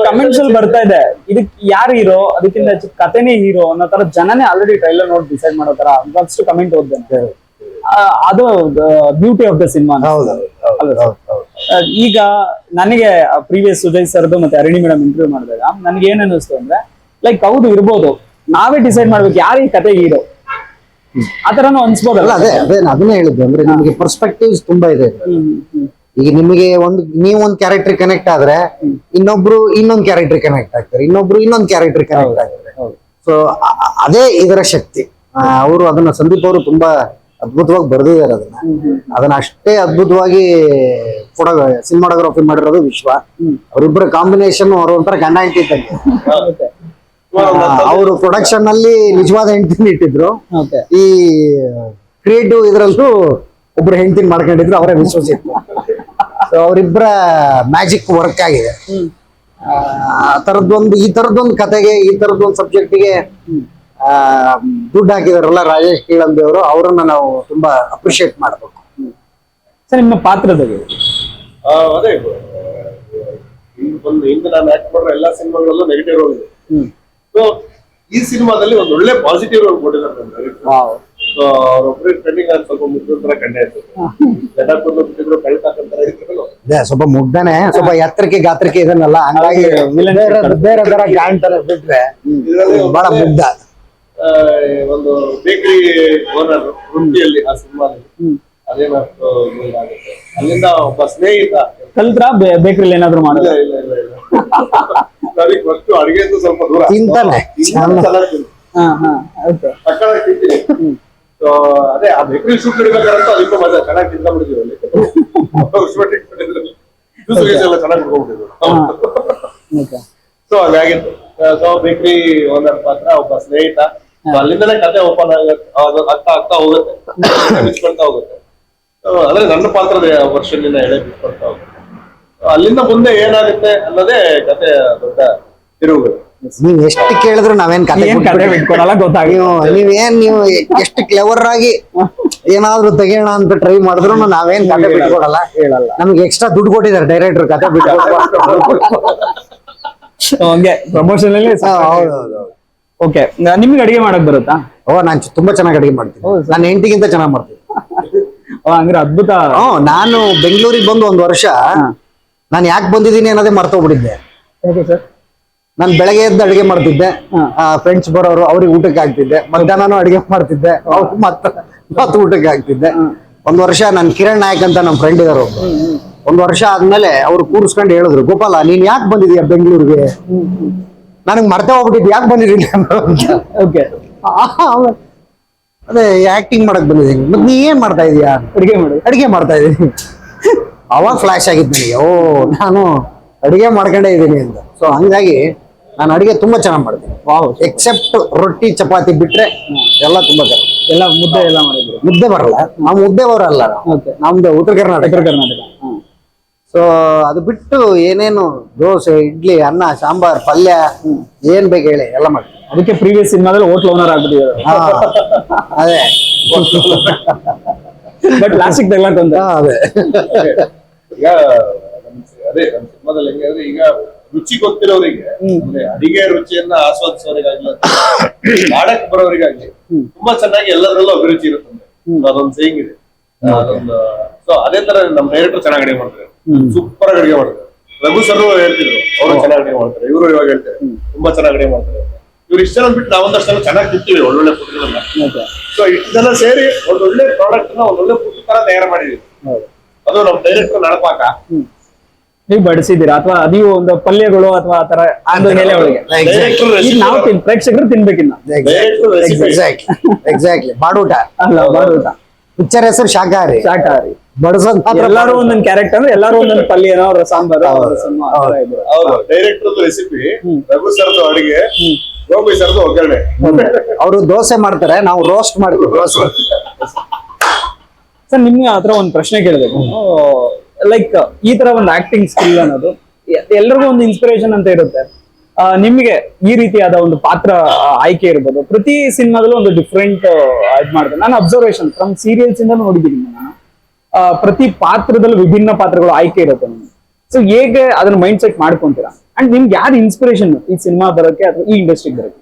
ಕಮೆಂಟ್ಸ್ ಅಲ್ಲಿ ಬರ್ತಾ ಇದೆ, ಇದಕ್ ಯಾರು ಹೀರೋ, ಅದಕ್ಕಿಂತ ಹೆಚ್ಚು ಕಥೆನೇ ಹೀರೋ ಅನ್ನೋ ತರ ಜನನೇ ಆಲ್ರೆಡಿ ಟ್ರೈಲರ್ ನೋಡಿ ಡಿಸೈಡ್ ಮಾಡೋ ತರ ಫಸ್ಟ್ ಕಮೆಂಟ್ ಓದ್ತೇನೆ. ಅದು ಬ್ಯೂಟಿ ಆಫ್ ದ ಸಿನಿಮಾ. ಈಗ ನನಗೆ ಪ್ರೀವಿಯಸ್ ಸುಜಯ್ ಸರ್ದು ಮತ್ತೆ ಅರುಣಿ ಮೇಡಮ್ ಇಂಟರ್ವ್ಯೂ ಮಾಡಿದಾಗ ನನ್ಗೆ ಏನ್ ಅನಿಸ್ತು ಅಂದ್ರೆ, ಲೈಕ್ ಹೌದು ಇರ್ಬೋದು, ನಾವೇ ಡಿಸೈಡ್ ಮಾಡ್ಬೇಕು ಯಾರು ಈ ಕತೆ ಹೀರೋ, ಆತರನು ಅನ್ಸ್ಬೋದಲ್ಲ. ಅದನ್ನೇ ಹೇಳಿದ್ದು. ಅಂದ್ರೆ ನಿಮಗೆ ಪರ್ಸ್ಪೆಕ್ಟಿವ್ಸ್ ತುಂಬಾ ಇದೆ. ಈಗ ನಿಮಗೆ ನೀವೊಂದ್ ಕ್ಯಾರೆಕ್ಟರ್ ಕನೆಕ್ಟ್ ಆದ್ರೆ ಇನ್ನೊಬ್ರು ಇನ್ನೊಂದ್ ಕ್ಯಾರೆಕ್ಟರ್ ಕನೆಕ್ಟ್ ಆಗ್ತಾರೆ, ಇನ್ನೊಬ್ರು ಇನ್ನೊಂದ್ ಕ್ಯಾರೆಕ್ಟರ್ ಕನೆಕ್ಟ್ ಆಗ್ತಾರೆ. ಸೊ ಅದೇ ಇದರ ಶಕ್ತಿ. ಅವರು ಅದನ್ನ ಸಂದೀಪ್ ಅವರು ತುಂಬಾ ಅದ್ಭುತವಾಗಿ ಬರೆದಿದ್ದಾರೆ. ಅದನ್ನ ಅಷ್ಟೇ ಅದ್ಭುತವಾಗಿ ಸಿನಿಮಾಟೋಗ್ರಫಿ ಮಾಡಿರೋದು ವಿಶ್ವ. ಅವರಿಬ್ಬರ ಕಾಂಬಿನೇಷನ್, ಅವ್ರ ಒಂಥರ ಗಂಡ ಹೆಂಡತಿ ಇದ್ದಂಗೆ. ಅವರು ಪ್ರೊಡಕ್ಷನ್ ಅಲ್ಲಿ ನಿಜವಾದ ಹೆಂಡತಿನ ಇಟ್ಟಿದ್ರು, ಈ ಕ್ರಿಯೇಟಿವ್ ಇದ್ರಲ್ಲೂ ಒಬ್ರು ಹೆಂಡತಿನ ಮಾಡ್ಕೊಂಡಿದ್ರು, ಅವರೇ ವಿಶ್ವಸಿತ್ತು. ಸೊ ಅವರಿಬ್ಬರ ಮ್ಯಾಜಿಕ್ ವರ್ಕ್ ಆಗಿದೆ. ಈ ತರದೊಂದು ಕತೆಗೆ, ಈ ತರದೊಂದು ಸಬ್ಜೆಕ್ಟಿಗೆ ದುಡ್ಡು ಹಾಕಿದಾರಲ್ಲ ರಾಜೇಶ್ ಕೀಳಂಬಿ ಅವರು, ಅವರನ್ನ ನಾವು ತುಂಬಾ ಅಪ್ರಿಶಿಯೇಟ್ ಮಾಡ್ಬೇಕು. ಸರ್ ನಿಮ್ಮ ಪಾತ್ರದಲ್ಲಿ ಅದೇ ಹಿಂದೆ ನಾನು ಆಕ್ಟ್ ಮಾಡೋ ಎಲ್ಲಾ ಸಿನಿಮಾಗಳಲ್ಲೂ ನೆಗೆಟಿವ್ ರೋಲ್ ಇದೆ. ಸೊ ಈ ಸಿನಿಮಾದಲ್ಲಿ ಒಂದು ಒಳ್ಳೆ ಪಾಸಿಟಿವ್ ರೋಲ್ ಕೊಟ್ಟಿದ್ದಾರೆ. ಸೊ ಅವ್ರೊಬ್ರು ಟ್ರೆಂಡಿಂಗ್ ಆಗಿ ಸ್ವಲ್ಪ ಮುಗ್ದ ತರ ಕಂಡೆ ಇರ್ತದೆ, ಜನ ಬಿಟ್ಟಿದ್ರು ಕಳ್ತಾಕಂತಾರೆ ಇದ್ರು. ಸ್ವಲ್ಪ ಮುಗ್ದಾನೆ, ಸ್ವಲ್ಪ ಎತ್ತರಕ್ಕೆ ಗಾತ್ರಕ್ಕೆ ಇದನ್ನಲ್ಲ, ಹಂಗಾಗಿ ಬೇರೆ ತರ ಕಾಣ್ತಾರೆ ಬಿಟ್ರೆ ಬಹಳ ಮುಗ್ಧ. ಒಂದು ಬೇಕರಿ ಓನರ್ ವೃತ್ತಿಯಲ್ಲಿ ಆ ಸಿನಿಮಾದಲ್ಲಿ ಅದೇನಾದ್ರು ಆಗುತ್ತೆ. ಅಲ್ಲಿಂದ ಒಬ್ಬ ಸ್ನೇಹಿತ ಕಲ್ತ್ರ ಬೇಕರಿಲಿ ಏನಾದ್ರು ಮಾಡಿದ್ರೆ ಇಲ್ಲ ಇಲ್ಲ ಇಲ್ಲ ನನಗೆ ಫಸ್ಟ್ ಅಡಿಗೆ ಸ್ವಲ್ಪ ದೂರ ತಿಂತಾನೆ ತಕ್ಕಾಗಿ ತಿಂತೀನಿ. ಸೊ ಅದೇ ಆ ಬೇಕರಿ ಶೂಟ್ ಇಡ್ಬೇಕಾರಂತ ಅದಕ್ಕೂ ಮಜಾ, ಚೆನ್ನಾಗಿ ತಿಂದ್ಬಿಟ್ಟಿದ್ವಿ ಅಲ್ಲಿ. ಜ್ಯೂಸ್ ಎಲ್ಲ ಚೆನ್ನಾಗಿ ಕುಡ್ಕೊಂಡ್ಬಿಟ್ಟಿದ್ರು. ಸೊ ಹಾಗಾಗಿತ್ತು. ಸೊ ಬೇಕರಿ ಓನರ್ ಪಾತ್ರ ಒಬ್ಬ ಸ್ನೇಹಿತ. ಅಲ್ಲಿಂದಲೇ ಕತೆ ಓಪನ್ ಆಗ್ತಾ ಹೋಗುತ್ತೆ, ಬಿಚ್ಕೊಳ್ತಾ ಹೋಗುತ್ತೆ. ಅಂದ್ರೆ ನನ್ನ ಪಾತ್ರದ ವರ್ಷದಿಂದ ಎಳೆ ಬಿಚ್ಕೊಳ್ತಾ ಹೋಗುತ್ತೆ. ಅಲ್ಲಿಂದ ಮುಂದೆ ಏನಾಗುತ್ತೆ ಅನ್ನೋದೇ ಕತೆ ದೊಡ್ಡ ತಿರುವು. ನೀವ್ ಎಷ್ಟು ಕೇಳಿದ್ರು ನಾವೇನ್ ಕತೆ ಬಿಟ್ಕೊಡಲ್ಲ ನೀವು ಎಷ್ಟು ಕ್ಲೆವರ್ ಆಗಿ ಏನಾದ್ರು ತೆಗೋಣ ಅಂತ ಟ್ರೈ ಮಾಡಿದ್ರು ನಾವೇನ್ ಕತೆ ಬಿಟ್ಕೊಡಲ್ಲ, ಹೇಳಲ್ಲ. ನಮ್ಗೆ ಎಕ್ಸ್ಟ್ರಾ ದುಡ್ಡು ಕೊಟ್ಟಿದ್ದಾರೆ ಡೈರೆಕ್ಟರ್ ಕತೆ ಹಂಗೆ ಪ್ರಮೋಷನ್ ಅಲ್ಲಿ. ಓಕೆ, ನಿಮ್ಗೆ ಅಡಿಗೆ ಮಾಡಕ್ ಬರುತ್ತಾ? ನಾನ್ ತುಂಬಾ ಚೆನ್ನಾಗಿ ಅಡಿಗೆ ಮಾಡ್ತೀನಿ. ನಾನು ಹೆಂಡತಿಗಿಂತ ಚೆನ್ನಾಗಿ ಮಾಡ್ತೀನಿ. ಹಂಗ್ರೆ ಅದ್ಭುತ. ನಾನು ಬೆಂಗಳೂರಿಗೆ ಬಂದು 1 ವರ್ಷ ನಾನು ಯಾಕೆ ಬಂದಿದ್ದೀನಿ ಅನ್ನೋದೇ ಮರ್ತೋಗ್ಬಿಟ್ಟಿದ್ದೆ. ನಾನು ಬೆಳಗ್ಗೆ ಎದ್ದು ಅಡಿಗೆ ಮಾಡ್ತಿದ್ದೆ, ಫ್ರೆಂಡ್ಸ್ ಬರೋರು ಅವ್ರಿಗೆ ಊಟಕ್ಕೆ ಹಾಕ್ತಿದ್ದೆ, ಮಧ್ಯಾಹ್ನನೂ ಅಡಿಗೆ ಮಾಡ್ತಿದ್ದೆ, ಅವ್ರು ಮತ್ತೆ ಊಟಕ್ಕೆ ಹಾಕ್ತಿದ್ದೆ. 1 ವರ್ಷ ನಾನು ಕಿರಣ್ ನಾಯಕ್ ಅಂತ ನಮ್ಮ ಫ್ರೆಂಡ್ ಇದಾರೆ ಒಬ್ಬ. 1 ವರ್ಷ ಆದ್ಮೇಲೆ ಅವ್ರು ಕೂರಿಸ್ಕೊಂಡು ಹೇಳಿದ್ರು, ಗೋಪಾಲ ನೀನ್ ಯಾಕೆ ಬಂದಿದೀಯ ಬೆಂಗಳೂರಿಗೆ? ನನಗ್ ಮರ್ತೇ ಹೋಗ್ಬಿಟ್ಟಿದ್ ಯಾಕೆ ಬಂದಿದ್ದೀನಿ ಅಂತ. ಅದೇ ಆಕ್ಟಿಂಗ್ ಮಾಡಕ್ ಬಂದಿದ್ದೀನಿ. ಮತ್ ನೀ ಏನ್ ಮಾಡ್ತಾ ಇದೀಯಾ? ಅಡಿಗೆ ಮಾಡ್ತಾ ಇದೀನಿ. ಅವಾಗ ಫ್ಲಾಶ್ ಆಗಿದ್ ನನಗೆ, ನಾನು ಅಡಿಗೆ ಮಾಡ್ಕೊಂಡೇ ಇದ್ದೀನಿ ಅಂತ. ಸೊ ಹಂಗಾಗಿ ನಾನು ಅಡಿಗೆ ತುಂಬಾ ಚೆನ್ನಾಗಿ ಮಾಡ್ತೀನಿ. ಎಕ್ಸೆಪ್ಟ್ ರೊಟ್ಟಿ ಚಪಾತಿ ಬಿಟ್ರೆ ಎಲ್ಲ ತುಂಬಾ ಚೆನ್ನಾಗಿ. ಎಲ್ಲ ಮುದ್ದೆ ಎಲ್ಲ ಮಾಡಿದ್ರು? ಮುದ್ದೆ ಬರಲ್ಲ, ನಾವು ಮುದ್ದೆ ಬರಲ್ಲ, ನಮ್ದು ಉತ್ತರ ಕರ್ನಾಟಕ. ಸೊ ಅದು ಬಿಟ್ಟು ಏನೇನು ದೋಸೆ, ಇಡ್ಲಿ, ಅನ್ನ, ಸಾಂಬಾರ್, ಪಲ್ಯ ಏನ್ ಬೇಕು ಹೇಳಿ ಎಲ್ಲ ಮಾಡ್ತೀವಿ. ಅದಕ್ಕೆ ಪ್ರೀವಿಯಸ್ ಸಿನಿಮಾದಲ್ಲಿ ಹೋಟ್ಲ್ ಓನರ್ ಆಗ್ಬಿಟ್ಟಿದ್ದಾರೆ. ಅದೇ ಬಟ್ ಲಾಸ್ಟಿಗೆ ತಗೊಳಕ್ ಅಂತ. ಈಗ ಅದೇ ನಮ್ಮ ಸಿನಿಮಾದಲ್ಲಿ ಹೆಂಗೆ ಅಂದ್ರೆ, ಈಗ ರುಚಿ ಗೊತ್ತಿರೋರಿಗೆ ಅಂದ್ರೆ ಅಡಿಗೆ ರುಚಿಯನ್ನ ಆಸ್ವಾದಿಸೋರಿಗಾಗ್ಲಿ ಮಾಡಕ್ ಬರೋರಿಗಾಗ್ಲಿ ತುಂಬಾ ಚೆನ್ನಾಗಿ ಎಲ್ಲದರಲ್ಲೂ ಅಭಿರುಚಿ ಇರುತ್ತೆ. ಅದೊಂದು ಸೇಯಿಂಗ್ ಇದೆ. ಅದೊಂದು ಸೊ ಅದೇ ತರ ನಮ್ಮ ಡೈರೆಕ್ಟರ್ ಚೆನ್ನಾಗಿ ಅಡಿಗೆ ಮಾಡ್ತಾರೆ, ಸೂಪರ್ ಆಗಿ ಅಡಿಗೆ ಮಾಡ್ತಾರೆ. ರಘು ಸರ್ ಹೇಳ್ತಿದ್ರು ಅವರು ಚೆನ್ನಾಗಿ ಅಡಿಗೆ ಮಾಡ್ತಾರೆ, ಇವರು ಇವಾಗ ಹೇಳ್ತಾರೆ ತುಂಬಾ ಚೆನ್ನಾಗಿ ಅಡಿಗೆ ಮಾಡ್ತಾರೆ. ಇವ್ರು ಇಷ್ಟೆಲ್ಲ ಬಿಟ್ಟು ನಾವೊಂದಷ್ಟೆಲ್ಲ ಚೆನ್ನಾಗಿ ತಿಂತೀವಿ ಒಳ್ಳೊಳ್ಳೆ ಫುಡ್ಗಳನ್ನ. ಸೊ ಇಷ್ಟೆಲ್ಲ ಸೇರಿ ಒಂದೊಳ್ಳೆ ಪ್ರಾಡಕ್ಟ್ ನ ಒಂದೊಳ್ಳೆ ಫುಡ್ ತರ ತಯಾರು ಮಾಡಿದೀವಿ. ಅದು ನಮ್ಮ ಡೈರೆಕ್ಟರ್ ನಡಪಾಕ ನೀವು ಬಡಿಸಿದ್ದೀರಾ ಅಥವಾ ನೀವು ಒಂದು ಪಲ್ಯಗಳು ಅಥವಾ ಆತರ ಮೇಲೆ ಒಳಗೆ ನಾವು ಪ್ರೇಕ್ಷಕರು ತಿನ್ಬೇಕಿನ್ನ. ಎಕ್ಸಾಕ್ಟ್ಲಿ ಬಾಡೂಟ ಅಲ್ಲ, ಬಾಡೂಟ. ಪಿಕ್ಚರ್ ಹೆಸರು ಶಾಕಾಹಾರಿ. ಬಡಿಸೋದ್ ಎಲ್ಲಾರು ಒಂದೊಂದು ಕ್ಯಾರೆಕ್ಟರ್ ಅಂದ್ರೆ ಎಲ್ಲಾರು ಒಂದೊಂದು ಪಲ್ಯನೋ ಅವ್ರ ಸಾಂಬಾರು. ಡೈರೆಕ್ಟರ್ ರೆಸಿಪಿ, ರಘು ಸರ್ದು ಅಡಿಗೆ, ಗೋಪಿ ಸರ್ದು ಒಗ್ಗರಣೆ. ಅವರು ದೋಸೆ ಮಾಡ್ತಾರೆ, ನಾವು ರೋಸ್ಟ್ ಮಾಡ್ತೀವಿ. ಸರ್ ನಿಮ್ಗೆ ಆತರ ಒಂದು ಪ್ರಶ್ನೆ ಕೇಳಬೇಕು. ಲೈಕ್ ಈ ತರ ಒಂದು ಆಕ್ಟಿಂಗ್ ಸ್ಕಿಲ್ ಅನ್ನೋದು ಎಲ್ಲರಿಗೂ ಒಂದು ಇನ್ಸ್ಪಿರೇಷನ್ ಅಂತ ಇರುತ್ತೆ. ನಿಮ್ಗೆ ಈ ರೀತಿಯಾದ ಒಂದು ಪಾತ್ರ ಆಯ್ಕೆ ಇರ್ಬೋದು. ಪ್ರತಿ ಸಿನಿಮಾದಲ್ಲೂ ಒಂದು ಡಿಫ್ರೆಂಟ್ ಇದ್ ಮಾಡ್ತಾರೆ. ನಾನು ಅಬ್ಸರ್ವೇಷನ್ ಫ್ರಮ್ ಸೀರಿಯಲ್ಸ್ ಇಂದ ನೋಡಿದ್ದೀನಿ ನಾನು. ಪ್ರತಿ ಪಾತ್ರದಲ್ಲೂ ವಿಭಿನ್ನ ಪಾತ್ರಗಳು ಆಯ್ಕೆ ಇರುತ್ತೆ ನಿಮ್ಗೆ. ಸೊ ಹೇಗೆ ಅದನ್ನ ಮೈಂಡ್ ಸೆಟ್ ಮಾಡ್ಕೊಂತೀರಾ? ಅಂಡ್ ನಿಮ್ಗೆ ಯಾರು ಇನ್ಸ್ಪಿರೇಷನ್ ಈ ಸಿನಿಮಾ ಬರೋಕೆ ಅಥವಾ ಈ ಇಂಡಸ್ಟ್ರಿಗೆ ಬರೋಕೆ?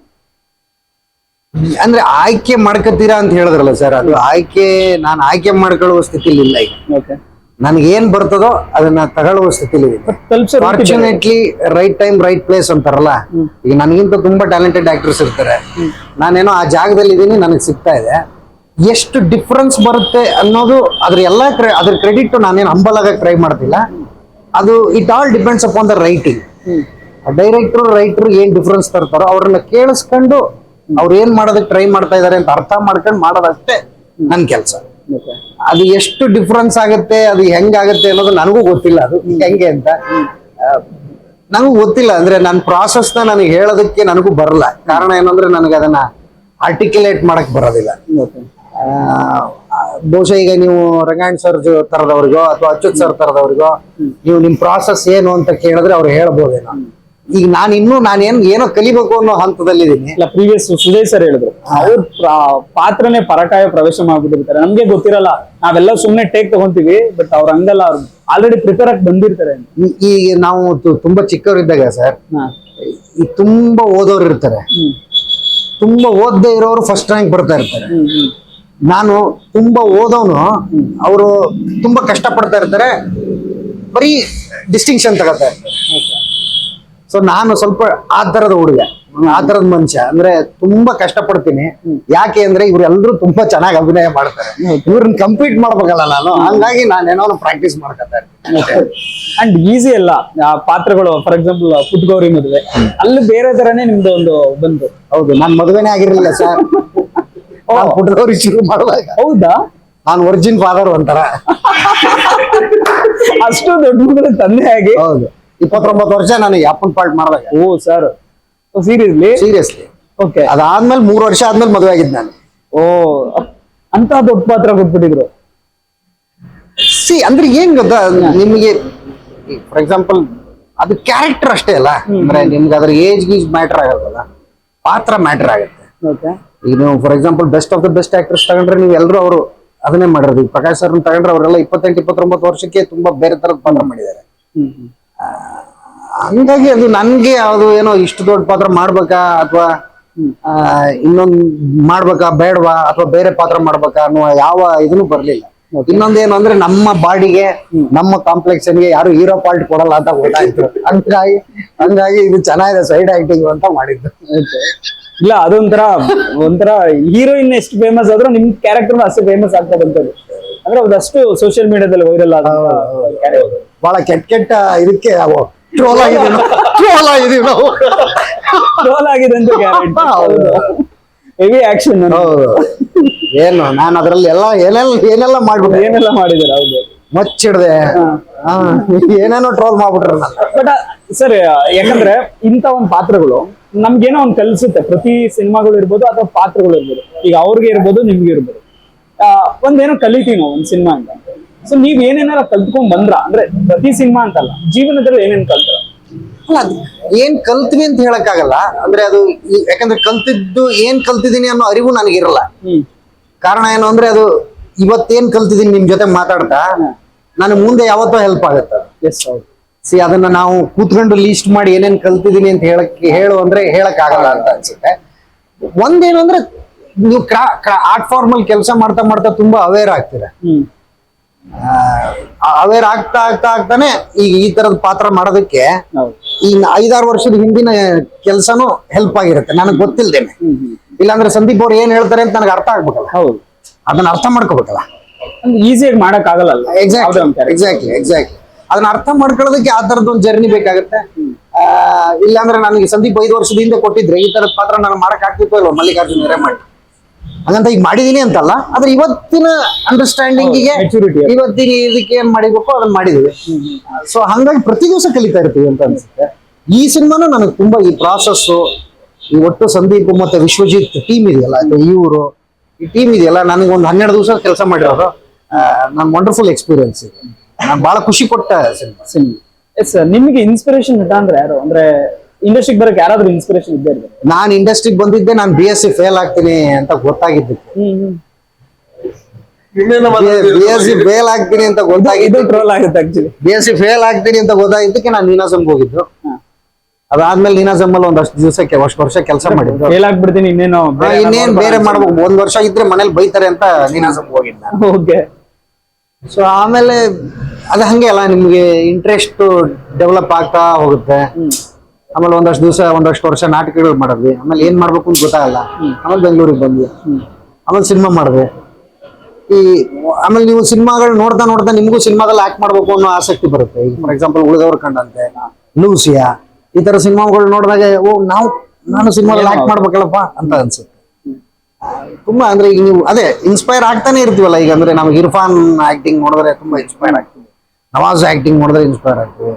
ಅಂದ್ರೆ ಆಯ್ಕೆ ಮಾಡ್ಕೊತೀರಾ ಅಂತ ಹೇಳಿದ್ರಲ್ಲ ಸರ್, ಅದು ಆಯ್ಕೆ ನಾನು ಆಯ್ಕೆ ಮಾಡ್ಕೊಳ್ಳುವ ಸ್ಥಿತಿಲಿ ಇಲ್ಲ ಈಗ. ನನ್ಗೆ ಏನ್ ಬರ್ತದೋ ಅದನ್ನ ತಗೊಳ್ಳುವ ಸ್ಥಿತಿಲಿ ಇದೆ. Fortunately right time right place ಅಂತಾರಲ್ಲ, ಈಗ ನನಗಿಂತ ತುಂಬಾ ಟ್ಯಾಲೆಂಟೆಡ್ ಆಕ್ಟರ್ಸ್ ಇರ್ತಾರೆ. ನಾನೇನೋ ಆ ಜಾಗದಲ್ಲಿ ಇದೀನಿ, ನನಗೆ ಸಿಗ್ತಾ ಇದೆ. ಎಷ್ಟು ಡಿಫ್ರೆನ್ಸ್ ಬರುತ್ತೆ ಅನ್ನೋದು ಅದ್ರ ಕ್ರೆಡಿಟ್ ನಾನೇನು ಹಂಬಲ್ ಆಗಕ್ಕೆ ಟ್ರೈ ಮಾಡ್ತಿಲ್ಲ. ಅದು it all depends upon the writing. Writer ಏನ್ ಡಿಫ್ರೆನ್ಸ್ ತರ್ತಾರೋ ಅವ್ರನ್ನ ಕೇಳಿಸ್ಕೊಂಡು ಅವ್ರು ಏನ್ ಮಾಡೋದಕ್ಕೆ ಟ್ರೈ ಮಾಡ್ತಾ ಇದಾರೆ ಅಂತ ಅರ್ಥ ಮಾಡ್ಕೊಂಡು ಮಾಡೋದಷ್ಟೇ ನನ್ ಕೆಲಸ. ಅದು ಎಷ್ಟು ಡಿಫ್ರೆನ್ಸ್ ಆಗುತ್ತೆ, ಅದು ಹೆಂಗಾಗತ್ತೆ ಅನ್ನೋದು ನನಗೂ ಗೊತ್ತಿಲ್ಲ. ಅದು ಹೆಂಗೆ ಅಂತ ನನಗೂ ಗೊತ್ತಿಲ್ಲ. ಅಂದ್ರೆ ನನ್ನ ಪ್ರಾಸೆಸ್ ನ ನನಗೆ ಹೇಳೋದಕ್ಕೆ ನನಗೂ ಬರಲ್ಲ. ಕಾರಣ ಏನಂದ್ರೆ ನನಗೆ ಅದನ್ನ ಆರ್ಟಿಕ್ಯುಲೇಟ್ ಮಾಡಕ್ ಬರೋದಿಲ್ಲ. ಬಹುಶಃ ಈಗ ನೀವು ರಂಗಾಯಣ್ ಸರ್ ತರದವ್ರಿಗೋ ಅಥವಾ ಅಚ್ಯುತ್ ಸರ್ ತರದವ್ರಿಗೋ ನೀವು ನಿಮ್ ಪ್ರಾಸೆಸ್ ಏನು ಅಂತ ಕೇಳಿದ್ರೆ ಅವ್ರು ಹೇಳ್ಬೋದೇನೋ. ಈಗ ನಾನೇನೋ ಕಲಿಬೇಕು ಅನ್ನೋ ಹಂತದಲ್ಲಿದ್ದೀನಿ. ಪ್ರೀವಿಯಸ್ ಸುಜಯ್ ಸರ್ ಹೇಳಿದ್ರು, ಅವ್ರ ಪಾತ್ರನೇ ಪರಕಾಯ ಪ್ರವೇಶ ಮಾಡ್ಬಿಟ್ಟಿರ್ತಾರೆ. ನಮ್ಗೆ ಗೊತ್ತಿರಲ್ಲ, ನಾವೆಲ್ಲ ಸುಮ್ನೆ ಟೇಕ್ ತಗೊಂತೀವಿ. ಬಟ್ ಅವ್ರ ಹಂಗಲ್ಲ, ಅವ್ರು ಆಲ್ರೆಡಿ ಪ್ರಿಪೇರ್ ಆಗಿ ಬಂದಿರ್ತಾರೆ. ಈಗ ನಾವು ತುಂಬಾ ಚಿಕ್ಕವರಿದ್ದಾಗ ಸರ್, ಈ ತುಂಬಾ ಓದೋರು ಇರ್ತಾರೆ, ತುಂಬಾ ಓದದೇ ಇರೋರು ಫಸ್ಟ್ ರ್ಯಾಂಕ್ ಬರ್ತಾ ಇರ್ತಾರೆ. ನಾನು ತುಂಬಾ ಓದೋನು, ಅವರು ತುಂಬಾ ಕಷ್ಟ ಪಡ್ತಾ ಇರ್ತಾರೆ, ಬರೀ ಡಿಸ್ಟಿಂಕ್ಷನ್ ತಗೋತಾ ಇರ್ತಾರೆ. ಸೊ ನಾನು ಸ್ವಲ್ಪ ಆ ತರದ ಹುಡುಗ, ಆ ತರದ ಮನುಷ್ಯ. ಅಂದ್ರೆ ತುಂಬಾ ಕಷ್ಟ ಪಡ್ತೀನಿ. ಯಾಕೆ ಅಂದ್ರೆ ಇವ್ರೆಲ್ರೂ ತುಂಬಾ ಚೆನ್ನಾಗಿ ಅಭಿನಯ ಮಾಡ್ತಾರೆ, ಇವ್ರನ್ನ ಕಂಪೀಟ್ ಮಾಡ್ಬೇಕಲ್ಲ ನಾನು. ಹಂಗಾಗಿ ನಾನೇನೋ ಪ್ರಾಕ್ಟೀಸ್ ಮಾಡ್ಕೊತಾ ಇರ್ತೀನಿ. ಅಂಡ್ ಈಸಿ ಅಲ್ಲ ಆ ಪಾತ್ರಗಳು. ಫಾರ್ ಎಕ್ಸಾಂಪಲ್ ಪುಟ್ಗೌರಿ ಮದುವೆ, ಅಲ್ಲಿ ಬೇರೆ ತರನೇ ನಿಮ್ದು ಒಂದು ಬಂತು. ಹೌದು, ನಾನ್ ಮದುವೆನೇ ಆಗಿರ್ಲಿಲ್ಲ ಸರ್. ಪುಟ್ಟದವ್ರು ಶುರು ಮಾಡುವಾಗ. ಹೌದಾ? ನಾನು ಒರಿಜಿನ್ ಫಾದರ್ ಒಂಥರ. ಅಷ್ಟು ದೊಡ್ಡ ಮಗಳ ತಂದೆ ಆಗಿ. ಹೌದು, 29 ವರ್ಷ ನಾನು ಅಪ್ಪನ್ ಪಾರ್ಟ್ ಮಾಡಿದಾಗ. ಓ ಸರ್, ಸೀರಿಯಸ್ಲಿ. ಓಕೆ. ಅದಾದ್ಮೇಲೆ 3 ವರ್ಷ ಆದ್ಮೇಲೆ ಮದುವೆ ಆಗಿದ್ದು ನಾನು. ಓ, ಅಂತ ದೊಡ್ಡ ಪಾತ್ರ ಕೊಟ್ಬಿಟ್ಟಿದ್ರು. ಅಂದ್ರೆ ಏನ್ ಗೊತ್ತಾ ನಿಮ್ಗೆ, ಫಾರ್ ಎಕ್ಸಾಂಪಲ್ ಅದು ಕ್ಯಾರೆಕ್ಟರ್ ಅಷ್ಟೇ ಅಲ್ಲ. ಅಂದ್ರೆ ನಿಮ್ಗೆ ಅದ್ರ ಏಜ್ ಗೀಜ್ ಮ್ಯಾಟರ್ ಆಗಲ್ಲ, ಪಾತ್ರ ಮ್ಯಾಟರ್ ಆಗುತ್ತೆ. ಓಕೆ. ಈಗ ನೀವು for example best of the best actors ತಗೊಂಡ್ರೆ ನೀವು ಎಲ್ಲರೂ ಅವರು ಅದನ್ನೇ ಮಾಡಿರೋದು. ಈಗ ಪ್ರಕಾಶ್ ಸರ್ ತಗೊಂಡ್ರೆ ಅವರೆಲ್ಲ 28-29 ವರ್ಷಕ್ಕೆ ತುಂಬಾ ಬೇರೆ ತರದ ಪಾತ್ರ ಮಾಡಿದ್ದಾರೆ. ಹಂಗಾಗಿ ಅದು ನನ್ಗೆ ಅದು ಏನೋ ಇಷ್ಟು ದೊಡ್ಡ ಪಾತ್ರ ಮಾಡ್ಬೇಕಾ ಅಥವಾ ಇನ್ನೊಂದ್ ಮಾಡ್ಬೇಕಾ ಬೇಡವಾ ಅಥವಾ ಬೇರೆ ಪಾತ್ರ ಮಾಡ್ಬೇಕಾ ಅನ್ನುವ ಯಾವ ಇದನ್ನು ಬರ್ಲಿಲ್ಲ. ಇನ್ನೊಂದೇನು ಅಂದ್ರೆ ನಮ್ಮ ಬಾಡಿಗೆ, ನಮ್ಮ ಕಾಂಪ್ಲೆಕ್ಸನ್ಗೆ ಯಾರು ಹೀರೋ ಪಾರ್ಟ್ ಕೊಡಲ್ಲ ಅಂತ ಗೊತ್ತಾಯ್ತು. ಹಂಗಾಗಿ ಇದು ಚೆನ್ನಾಗಿದೆ ಸೈಡ್ ಆಕ್ಟಿಂಗ್ ಅಂತ ಮಾಡಿದ್ದು. ಇಲ್ಲ, ಒಂಥರ ಹೀರೋಯಿನ್ ಎಷ್ಟು ಫೇಮಸ್ ಆದ್ರೂ ನಿಮ್ ಕ್ಯಾರೆಕ್ಟರ್ ಅಷ್ಟು ಫೇಮಸ್ ಆಗ್ತಾ ಬಂತದ್ದು. ಅಂದ್ರೆ ಅದಷ್ಟು ಸೋಷಿಯಲ್ ಮೀಡಿಯಾದಲ್ಲಿ ವೈರಲ್ ಆದ. ಬಹಳ ಕೆಟ್ಟ ಇದಕ್ಕೆ ಟ್ರೋಲ್ ಆಗಿದೀವಿ ನಾವು. ಟ್ರೋಲ್ ಆಗಿದೆ ಅಂತ ಕ್ಯಾರೆಕ್ಟರ್. Heavy action. ಏನು ನಾನು ಅದ್ರಲ್ಲಿ ಏನೆಲ್ಲ ಮಾಡ್ಬಿಟ್ಟೆ, ಏನೆಲ್ಲ ಮಾಡಿದಾರೆ. ಹೌದು, ಮಚ್ಚಿಡ್ದೆ, ಏನೇನೋ ಟ್ರೋಲ್ ಮಾಡ್ಬಿಟ್ರೆ. ಬಟ್ ಸರ್, ಯಾಕಂದ್ರೆ ಇಂತ ಒಂದ್ ಪಾತ್ರಗಳು ನಮ್ಗೇನೋ ಒಂದ್ ಕಲ್ಸುತ್ತೆ. ಪ್ರತಿ ಸಿನಿಮಾಗಳು ಇರ್ಬೋದು ಅಥವಾ ಪಾತ್ರಗಳು ಇರ್ಬೋದು. ಈಗ ಅವ್ರಿಗೆ ಇರ್ಬೋದು, ನಿಮ್ಗೆ ಇರ್ಬೋದು, ಒಂದೇನೋ ಕಲಿತೀವಿ ನಾವು ಒಂದ್ ಸಿನಿಮಾ ಅಂತ. ಸೊ ನೀವ್ ಏನೇನಾರ ಕಲ್ತ್ಕೊಂಡ್ ಬಂದ್ರ, ಅಂದ್ರೆ ಪ್ರತಿ ಸಿನಿಮಾ ಅಂತಲ್ಲ, ಜೀವನದಲ್ಲಿ ಏನೇನ್ ಕಲ್ತ್ರ? ಏನ್ ಕಲ್ತ್ವಿ ಅಂತ ಹೇಳಕ್ ಆಗಲ್ಲ. ಅಂದ್ರೆ ಅದು ಯಾಕಂದ್ರೆ ಏನ್ ಕಲ್ತಿದೀನಿ ಅನ್ನೋ ಅರಿವು ನನಗಿರಲ್ಲ. ಕಾರಣ ಏನು ಅಂದ್ರೆ ಅದು ಇವತ್ತೇನ್ ಕಲ್ತಿದೀನಿ ನಿಮ್ ಜೊತೆ ಮಾತಾಡ್ತಾ ನನಗೆ ಮುಂದೆ ಯಾವತ್ತೋ ಹೆಲ್ಪ್ ಆಗುತ್ತೆ. ಅದನ್ನ ನಾವು ಕೂತ್ಕೊಂಡು ಲೀಸ್ಟ್ ಮಾಡಿ ಏನೇನ್ ಕಲ್ತಿದೀನಿ ಅಂತ ಹೇಳು ಅಂದ್ರೆ ಹೇಳಕ್ ಆಗಲ್ಲ ಅಂತ ಅನ್ಸುತ್ತೆ. ಒಂದೇನು ಅಂದ್ರೆ ನೀವು ಆರ್ಟ್ ಫಾರ್ಮ್ ಅಲ್ಲಿ ಕೆಲಸ ಮಾಡ್ತಾ ಮಾಡ್ತಾ ತುಂಬಾ ಅವೇರ್ ಆಗ್ತೀರಾ. ಅವೇರ್ ಆಗ್ತಾನೆ ಈಗ ಈ ತರದ ಪಾತ್ರ ಮಾಡೋದಕ್ಕೆ ಈ 5-6 ವರ್ಷದ ಹಿಂದಿನ ಕೆಲ್ಸನೂ ಹೆಲ್ಪ್ ಆಗಿರುತ್ತೆ ನನಗೆ ಗೊತ್ತಿಲ್ದೇನೆ. ಇಲ್ಲಾಂದ್ರೆ ಸಂದೀಪ್ ಅವ್ರು ಏನ್ ಹೇಳ್ತಾರೆ ಅಂತ ನನಗೆ ಅರ್ಥ ಆಗ್ಬೇಕಲ್ಲ. ಹೌದು, ಅದನ್ನ ಅರ್ಥ ಮಾಡ್ಕೋಬೇಕಲ್ಲ. ಈಸಿಯಾಗಿ ಮಾಡಕ್ ಆಗಲ್ಲ. ಎಕ್ಸಾಕ್ಟ್ಲಿ. ಅದನ್ನ ಅರ್ಥ ಮಾಡ್ಕೊಳ್ಳೋದಕ್ಕೆ ಆ ತರದ ಒಂದು ಜರ್ನಿ ಬೇಕಾಗುತ್ತೆ. ಇಲ್ಲಾಂದ್ರೆ ನನಗೆ ಸಂದೀಪ್ 5 ವರ್ಷದ ಹಿಂದೆ ಕೊಟ್ಟಿದ್ರೆ ಈ ತರದ ಪಾತ್ರ ನಾನು ಮಾಡಕ್ ಆಗ್ತಿತ್ತು ಇಲ್ವ, ಮಲ್ಲಿಕಾರ್ಜುನ್ ಹಿರೇಮಠ ಹಂಗಂತ ಈಗ ಮಾಡಿದೀನಿ ಅಂತಲ್ಲ, ಆದ್ರೆ ಇವತ್ತಿನ ಅಂಡರ್ಸ್ಟ್ಯಾಂಡಿಂಗಿಗೆ, ಇವತ್ತಿನ ಇದಕ್ಕೆ ಏನ್ ಮಾಡಿಬೇಕು ಅದನ್ನ ಮಾಡಿದೀವಿ. ಸೊ ಹಂಗಾಗಿ ಪ್ರತಿ ದಿವಸ ಕಲಿತಾ ಇರ್ತೀವಿ ಅಂತ ಅನ್ಸುತ್ತೆ. ಈ ಸಿನಿಮಾನು ನನಗೆ ತುಂಬಾ ಈ ಪ್ರಾಸೆಸ್ಸು, ಈ ಒಟ್ಟು ಸಂದೀಪ್ ಮತ್ತೆ ವಿಶ್ವಜಿತ್ ಟೀಮ್ ಇದೆಯಲ್ಲ, ಈ ಟೀಮ್ ಇದೆಯಲ್ಲ, ನನಗೆ ಒಂದು 12 ದಿವಸ ಕೆಲಸ ಮಾಡಿರೋದು ನನ್ ವಂಡರ್ಫುಲ್ ಎಕ್ಸ್ಪೀರಿಯನ್ಸ್ ಇದೆ. ನಾನು ಬಹಳ ಖುಷಿ ಕೊಟ್ಟ ಸಿನಿಮಾ. ಎಸ್ ಸರ್, ನಿಮ್ಗೆ ಇನ್ಸ್ಪಿರೇಷನ್ ಅಂದ್ರೆ ಯಾರು? ಅಂದ್ರೆ ಇಂಡಸ್ಟ್ರಿಗೆ ಬರಕ್ಕೆ ಯಾರಾದ್ರೂ ಇನ್ಸ್ಪಿರೇಷನ್ ಇದ್ದೇ ಇರ್ಬೇಕು? ನಾನು ಇಂಡಸ್ಟ್ರಿಗೆ ಬಂದಿದ್ದೆ ನಾನು BSc ಫೇಲ್ ಆಗ್ತೀನಿ ಅಂತ ಗೊತ್ತಾಗಿದ್ದಕ್ಕೆ. BSc ಫೇಲ್ ಆಗ್ತೀನಿ ಅಂತ ಗೊತ್ತಾಗಿದ್ದು ಟ್ರೋಲ್ ಆಗುತ್ತೆ ಆಕ್ಚುಲಿ. BSc ಫೇಲ್ ಆಗ್ತೀನಿ ಅಂತ ಗೊತ್ತಾಗಿದ್ದಕ್ಕೆ ನಾನು ನೀನಾಸಂಗೆ ಹೋಗಿದ್ದು. ಅದಾದ್ಮೇಲೆ ನೀನಾಸಮ್ ಅಲ್ಲಿ ಒಂದಷ್ಟು ದಿವಸಕ್ಕೆ ವರ್ಷ ಕೆಲಸ ಮಾಡಿದ್ದು. ಫೇಲ್ ಆಗ್ಬಿಡ್ತೀನಿ, ಇನ್ನೇನ್ ಬೇರೆ ಮಾಡ್ಬೇಕು, 1 ವರ್ಷ ಇದ್ರೆ ಮನೇಲಿ ಬೈತಾರೆ ಅಂತ ನೀನಾಸಂಗೆ ಹೋಗಿದ್ದ. ಓಕೆ. ಸೊ ಆಮೇಲೆ ಅದು ಹಂಗೆ ಅಲ್ಲ, ನಿಮ್ಗೆ ಇಂಟ್ರೆಸ್ಟ್ ಡೆವಲಪ್ ಆಗ್ತಾ ಹೋಗುತ್ತೆ. ಆಮೇಲೆ ಒಂದಷ್ಟು ವರ್ಷ ನಾಟಕಗಳು ಮಾಡಿದ್ವಿ. ಆಮೇಲೆ ಏನ್ ಮಾಡ್ಬೇಕು ಅಂತ ಗೊತ್ತಾಗಲ್ಲ. ಆಮೇಲೆ ಬೆಂಗಳೂರಿಗೆ ಬಂದ್ವಿ. ಆಮೇಲೆ ಸಿನಿಮಾ ಮಾಡಿದ್ವಿ. ಆಮೇಲೆ ನೀವು ಸಿನಿಮಾಗಳು ನೋಡ್ತಾ ನಿಮ್ಗೂ ಸಿನಿಮಾದಲ್ಲಿ ಆಕ್ಟ್ ಮಾಡ್ಬೇಕು ಅನ್ನೋ ಆಸಕ್ತಿ ಬರುತ್ತೆ. ಈಗ ಫಾರ್ ಎಕ್ಸಾಂಪಲ್ ಉಳಿದವ್ರ ಕಂಡಂತೆ, ಲೂಸಿಯಾ, ಈ ತರ ಸಿನಿಮಾಗಳು ನೋಡಿದಾಗ ನಾನು ಸಿನಿಮಾದಲ್ಲಿ ಆಕ್ಟ್ ಮಾಡ್ಬೇಕಲ್ಲಪ್ಪ ಅಂತ ಅನ್ಸುತ್ತೆ. ತುಂಬಾ ಅಂದ್ರೆ ಈಗ ನೀವು ಅದೇ ಇನ್ಸ್ಪೈರ್ ಆಗ್ತಾನೆ ಇರ್ತೀವಲ್ಲ. ಈಗ ಅಂದ್ರೆ ನಮ್ಗೆ ಇರ್ಫಾನ್ ಆಕ್ಟಿಂಗ್ ನೋಡಿದ್ರೆ ತುಂಬಾ ಇನ್ಸ್ಪೈರ್ ಆಗ್ತೀವಿ, ನವಾಜ್ ಆಕ್ಟಿಂಗ್ ನೋಡಿದ್ರೆ ಇನ್ಸ್ಪೈರ್ ಆಗ್ತೀವಿ,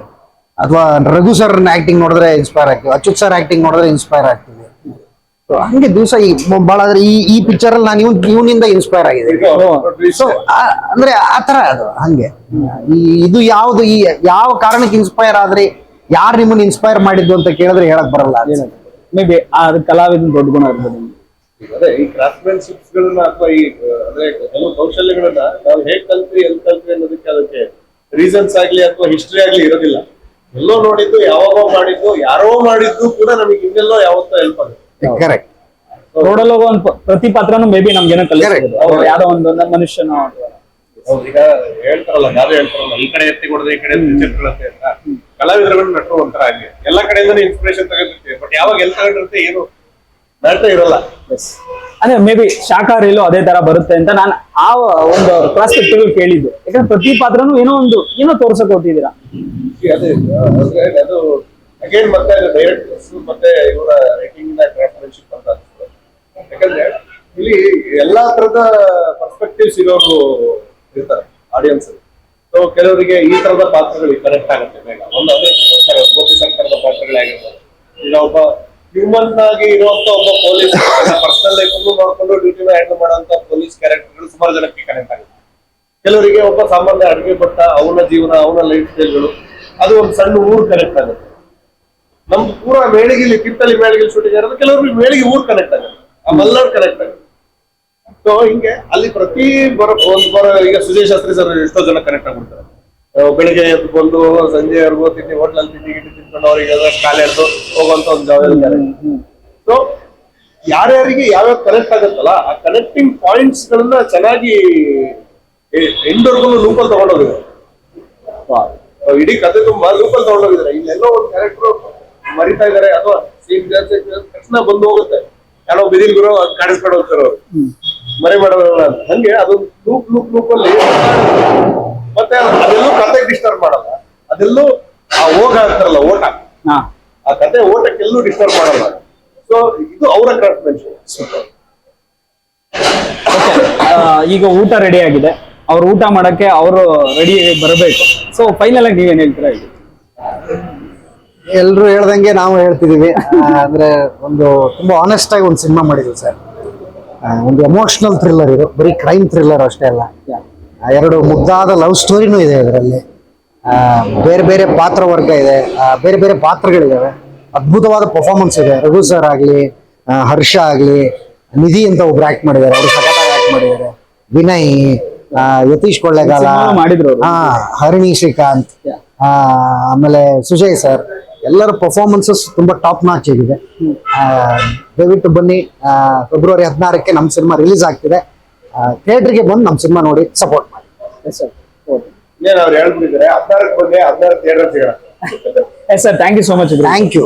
ಅಥವಾ ರಘು ಸರ್ ಆಕ್ಟಿಂಗ್ ನೋಡಿದ್ರೆ ಇನ್ಸ್ಪೈರ್ ಆಗ್ತೀವಿ, ಅಚ್ಯುತ್ ಸರ್ ಆಕ್ಟಿಂಗ್ ನೋಡಿದ್ರೆ ಇನ್ಸ್ಪೈರ್ ಆಗ್ತೀವಿ. ಹಂಗೆ ದಿವಸ ಬಹಳ ಈ ಪಿಕ್ಚರ್ ಅಲ್ಲಿ ನಾನು ಇವನಿಂದ ಇನ್ಸ್ಪೈರ್ ಆಗಿದೆ. ಸೊ ಅಂದ್ರೆ ಆತರ ಅದು ಹಂಗೆ. ಇದು ಯಾವ್ದು ಯಾವ ಕಾರಣಕ್ಕೆ ಇನ್ಸ್ಪೈರ್ ಆದ್ರಿ, ಯಾರು ನಿಮ್ಮನ್ನ ಇನ್ಸ್ಪೈರ್ ಮಾಡಿದ್ದು ಅಂತ ಕೇಳಿದ್ರೆ ಹೇಳಕ್ ಬರಲ್ಲ. ಮೇ ಬಿ ಅದು ಕಲಾವಿದನ ದೊಡ್ಡ ಗುಣ ಇರ್ಬೋದು. ಅದೇ ಈ ಕ್ರಾಫ್ಟ್ಮನ್ಶಿಪ್ಸ್ ಗಳನ್ನ ಅಥವಾ ಈ ಅಂದ್ರೆ ಕೆಲವು ಕೌಶಲ್ಯಗಳನ್ನ ನಾವು ಹೇಗ್ ಕಲ್ತ್ರಿ ಎಲ್ಲಿ ಕಲ್ತ್ರಿ ಅನ್ನೋದಕ್ಕೆ ಅದಕ್ಕೆ ರೀಸನ್ಸ್ ಆಗ್ಲಿ ಅಥವಾ ಹಿಸ್ಟ್ರಿ ಆಗ್ಲಿ ಇರೋದಿಲ್ಲ. ಎಲ್ಲೋ ನೋಡಿದ್ದು, ಯಾವಾಗೋ ಮಾಡಿದ್ದು, ಯಾರೋ ಮಾಡಿದ್ದು ಕೂಡ ನಮಗೆ ಇನ್ನೆಲ್ಲೋ ಯಾವತ್ತೋ ಹೆಲ್ಪ್ ಆಗುತ್ತೆ. ಕರೆಕ್ಟ್. ಸೊ ರೋಡಲ್ಲಿ ಹೋಗೋ ಒಂದು ಪ್ರತಿ ಪಾತ್ರನು ಮೇ ಬಿ ನಮ್ಗೇನೋ ಕಲಿಸ್ಬೋದು ಅವ್ರು ಯಾರೋ ಒಂದು ಮನುಷ್ಯನೋ ಅಥವಾ ಹೌದು, ಈಗ ಹೇಳ್ತಾರಲ್ಲ ಗಾದೆ ಹೇಳ್ತಾರಲ್ಲ, ಈ ಕಡೆ ಎತ್ತಿ ಕೊಡದೆ ಈ ಕಡೆ ಚಿತ್ರಗಳಂತೆ ಅಂತ. ಕಲಾವಿದರುಗಳು ನಟರು ಒಂಥರ ಹಾಗೆ ಎಲ್ಲಾ ಕಡೆಯಿಂದನೂ ಇನ್ಸ್ಪಿರೇಷನ್ ತಗೊಂಡಿರ್ತೀವಿ, ಬಟ್ ಯಾವಾಗ ಎಲ್ಲಿ ತಗೊಂಡಿರುತ್ತೆ ಏನು ನಡ್ತಾ ಇರಲ್ಲ. ಅಂದ್ರೆ ಮೇ ಬಿ ಶಾಖಾಹಾರಿಲೂ ಅದೇ ತರ ಬರುತ್ತೆ ಅಂತ ನಾನು ಆ ಒಂದು ಪ್ರಾಸ್ಪೆಕ್ಟಿವ್ ಕೇಳಿದ್ದು. ಯಾಕಂದ್ರೆ ಪ್ರತಿ ಪಾತ್ರನು ಏನೋ ತೋರ್ಸಕ್ ಹೋಗ್ತಿದ್ದೀರಾ. ಅದು ಅಗೇನ್ ಮತ್ತೆ ಡೈರೆಕ್ಟರ್ಸ್ ಮತ್ತೆ ಇವರ ರೈಟಿಂಗ್ ಕ್ರಾಫ್ಟ್ಮನ್ಶಿಪ್ ಅಂತ ಅನ್ಸುತ್ತೆ. ಯಾಕಂದ್ರೆ ಇಲ್ಲಿ ಎಲ್ಲಾ ತರದ ಪರ್ಸ್ಪೆಕ್ಟಿವ್ಸ್ ಇರೋರು ಇರ್ತಾರೆ ಆಡಿಯನ್ಸ್. ಸೊ ಕೆಲವರಿಗೆ ಈ ತರದ ಪಾತ್ರಗಳಿಗೆ ಕನೆಕ್ಟ್ ಆಗುತ್ತೆ ಬೇಗ. ಒಂದು ಅದೇ ಗೋಪಿ ಸಂಕರದ ಪಾತ್ರಗಳಾಗಿರ್ಬೋದು. ಈಗ ಒಬ್ಬ ಹ್ಯೂಮನ್ ಆಗಿ ಇರುವಂತ ಒಬ್ಬ ಪೊಲೀಸ್ ಪರ್ಸನಲ್ ಲೈಫ್ ಅನ್ನು ನೋಡ್ಕೊಂಡು ಡ್ಯೂಟಿನ ಹ್ಯಾಂಡಲ್ ಮಾಡುವಂತ ಪೊಲೀಸ್ ಕ್ಯಾರೆಕ್ಟರ್ಗಳು ಸುಮಾರು ಜನಕ್ಕೆ ಕನೆಕ್ಟ್ ಆಗುತ್ತೆ. ಕೆಲವರಿಗೆ ಒಬ್ಬ ಸಾಮಾನ್ಯ ಅಡುಗೆ ಭಟ್ಟ, ಅವನ ಜೀವನ, ಅವನ ಲೈಫ್ ಸ್ಟೈಲ್ಗಳು, ಅದು ಒಂದು ಸಣ್ಣ ಊರು ಕನೆಕ್ಟ್ ಆಗುತ್ತೆ. ನಮ್ದು ಪೂರಾ ಮೇಳಿಗಿಲಿ ಕಿತ್ತಲಿ ಮೇಳಿಗಿಲಿ ಶೂಟಿಂಗ್ ಆಗಿರೋದು ಕೆಲವರಿಗೆ ಮೇಳಿಗೆ ಊರು ಕನೆಕ್ಟ್ ಆಗುತ್ತೆ, ಆ ಮಲ್ನಾಡ್ ಕನೆಕ್ಟ್ ಆಗುತ್ತೆ. ಸೊ ಹಿಂಗೆ ಅಲ್ಲಿ ಪ್ರತಿ ಬರೋ ಈಗ ಸುಜಯ್ ಶಾಸ್ತ್ರಿ ಸರ್ ಎಷ್ಟೋ ಜನ ಕನೆಕ್ಟ್ ಆಗ್ಬಿಡ್ತಾರೆ. ಬೆಳಿಗ್ಗೆ ಎದ್ದು ಬಂದು ಸಂಜೆವರೆಗೂ ತಿಂಡಿ ಹೋಟ್ಲಲ್ಲಿ ತಿಂಡಿ ಗಿಟ್ಟಿ ತಿನ್ಕೊಂಡು ಅವ್ರಿಗೆ ಕಾಲೇ ಎದ್ದು ಹೋಗುವಂತ ಒಂದು ಜವಾಬ್ದಾರಿ. ಸೊ ಯಾರ್ಯಾರಿಗೆ ಯಾವ್ಯಾವ ಕನೆಕ್ಟ್ ಆಗುತ್ತಲ್ಲ ಆ ಕನೆಕ್ಟಿಂಗ್ ಪಾಯಿಂಟ್ಸ್ ಗಳನ್ನ ಚೆನ್ನಾಗಿ ಎಂಡ್ವರೆಗೂ ಲೂಪಲ್ಲಿ ತಗೊಂಡೋಗಿದ್ದಾರೆ. ಇಡೀ ಕತೆ ತುಂಬಾ ಲೂಪಲ್ಲಿ ತಗೊಂಡೋಗಿದ್ದಾರೆ. ಇಲ್ಲೆಲ್ಲೋ ಒಂದು ಕ್ಯಾರೆಕ್ಟರ್ ಮರಿತಾ ಇದಾರೆ ಅಥವಾ ಸೀನ್ ತಕ್ಷಣ ಬಂದು ಹೋಗುತ್ತೆ, ಯಾರೋ ಬಿದಿಲ್ ಗುರು ಕಾಣಿಸ್ಕೊಂಡು ಹೋಗ್ತಾರೆ ಅವ್ರು ಮರೆ ಮಾಡೋಲ್ಲ. ಹಂಗೆ ಅದೊಂದು ಲೂಪ್ ಅಲ್ಲಿ ಮತ್ತೆ ಅದೆಲ್ಲೂ ಕತೆ ಡಿಸ್ಟರ್ಬ್ ಮಾಡಲ್ಲ. ಅದೆಲ್ಲೂ ಆ ಹೋಗ ಆಗ್ತಾರಲ್ಲ ಓಟ, ಆ ಕತೆ ಓಟಕ್ಕೆಲ್ಲೂ ಡಿಸ್ಟರ್ಬ್ ಮಾಡಲ್ಲ. ಸೊ ಇದು ಅವರ ಕ್ರಾಫ್ಟ್ಮನ್ಶಿಪ್. ಈಗ ಊಟ ರೆಡಿ ಆಗಿದೆ, ಅವ್ರು ಊಟ ಮಾಡಕ್ಕೆ ಅವರು ರೆಡಿ ಬರಬೇಕು. ಸೊ ಫೈನಲ್ ಆಗಿ ನೀವೇನ್ ಹೇಳ್ತೀರಾ? ಎಲ್ರು ಹೇಳ್ದಂಗೆ ನಾವು ಹೇಳ್ತಿದೀವಿ. ಅಂದ್ರೆ ಒಂದು ತುಂಬಾ ಆನೆಸ್ಟ್ ಆಗಿ ಒಂದು ಸಿನಿಮಾ ಮಾಡಿದ್ವಿ ಸರ್. ಒಂದು ಎಮೋಷನಲ್ ಥ್ರಿಲ್ಲರ್ ಇದು, ಬರೀ ಕ್ರೈಮ್ ಥ್ರಿಲ್ಲರ್ ಅಷ್ಟೇ ಅಲ್ಲ. ಎರಡು ಮುಗ್ಧಾದ ಲವ್ ಸ್ಟೋರಿನೂ ಇದೆ ಇದರಲ್ಲಿ. ಬೇರೆ ಬೇರೆ ಪಾತ್ರ ವರ್ಗ ಇದೆ, ಬೇರೆ ಬೇರೆ ಪಾತ್ರಗಳಿದಾವೆ. ಅದ್ಭುತವಾದ ಪರ್ಫಾರ್ಮೆನ್ಸ್ ಇದೆ. ರಘು ಸರ್ ಆಗ್ಲಿ, ಹರ್ಷ ಆಗ್ಲಿ, ನಿಧಿ ಅಂತ ಒಬ್ರು ಆಕ್ಟ್ ಮಾಡಿದ್ದಾರೆ, ಅವರು ಸಖತ್ತಾಗಿ ಆಕ್ಟ್ ಮಾಡಿದ್ದಾರೆ. ವಿನಯ್, ಯತೀಶ್ ಕೊಳ್ಳೇಗಾಲ ಮಾಡಿದ್ರು, ಹರಿಣಿ ಶ್ರೀಕಾಂತ್, ಆಮೇಲೆ ಸುಜಯ್ ಸರ್, ಎಲ್ಲರ ಪರ್ಫಾರ್ಮೆನ್ಸಸ್ ತುಂಬಾ ಟಾಪ್ ನಾಚ್ ಆಗಿದೆ. ದಯವಿಟ್ಟು ಬನ್ನಿ. ಫೆಬ್ರವರಿ 16ಕ್ಕೆ ನಮ್ಮ ಸಿನಿಮಾ ರಿಲೀಸ್ ಆಗ್ತಿದೆ. ಥಿಯೇಟರ್ಗೆ ಬಂದು ನಮ್ಮ ಸಿನಿಮಾ ನೋಡಿ ಸಪೋರ್ಟ್ ಮಾಡಿ. ಇನ್ನೇನು ಅವ್ರು ಹೇಳ್ಬಿಟ್ಟಿದ್ದಾರೆ 16ಕ್ಕೆ ಬಂದೆ, 16 ಥಿಯೇಟರ್ ಸಿಗೋಣ. Sir thank you so much. Thank you.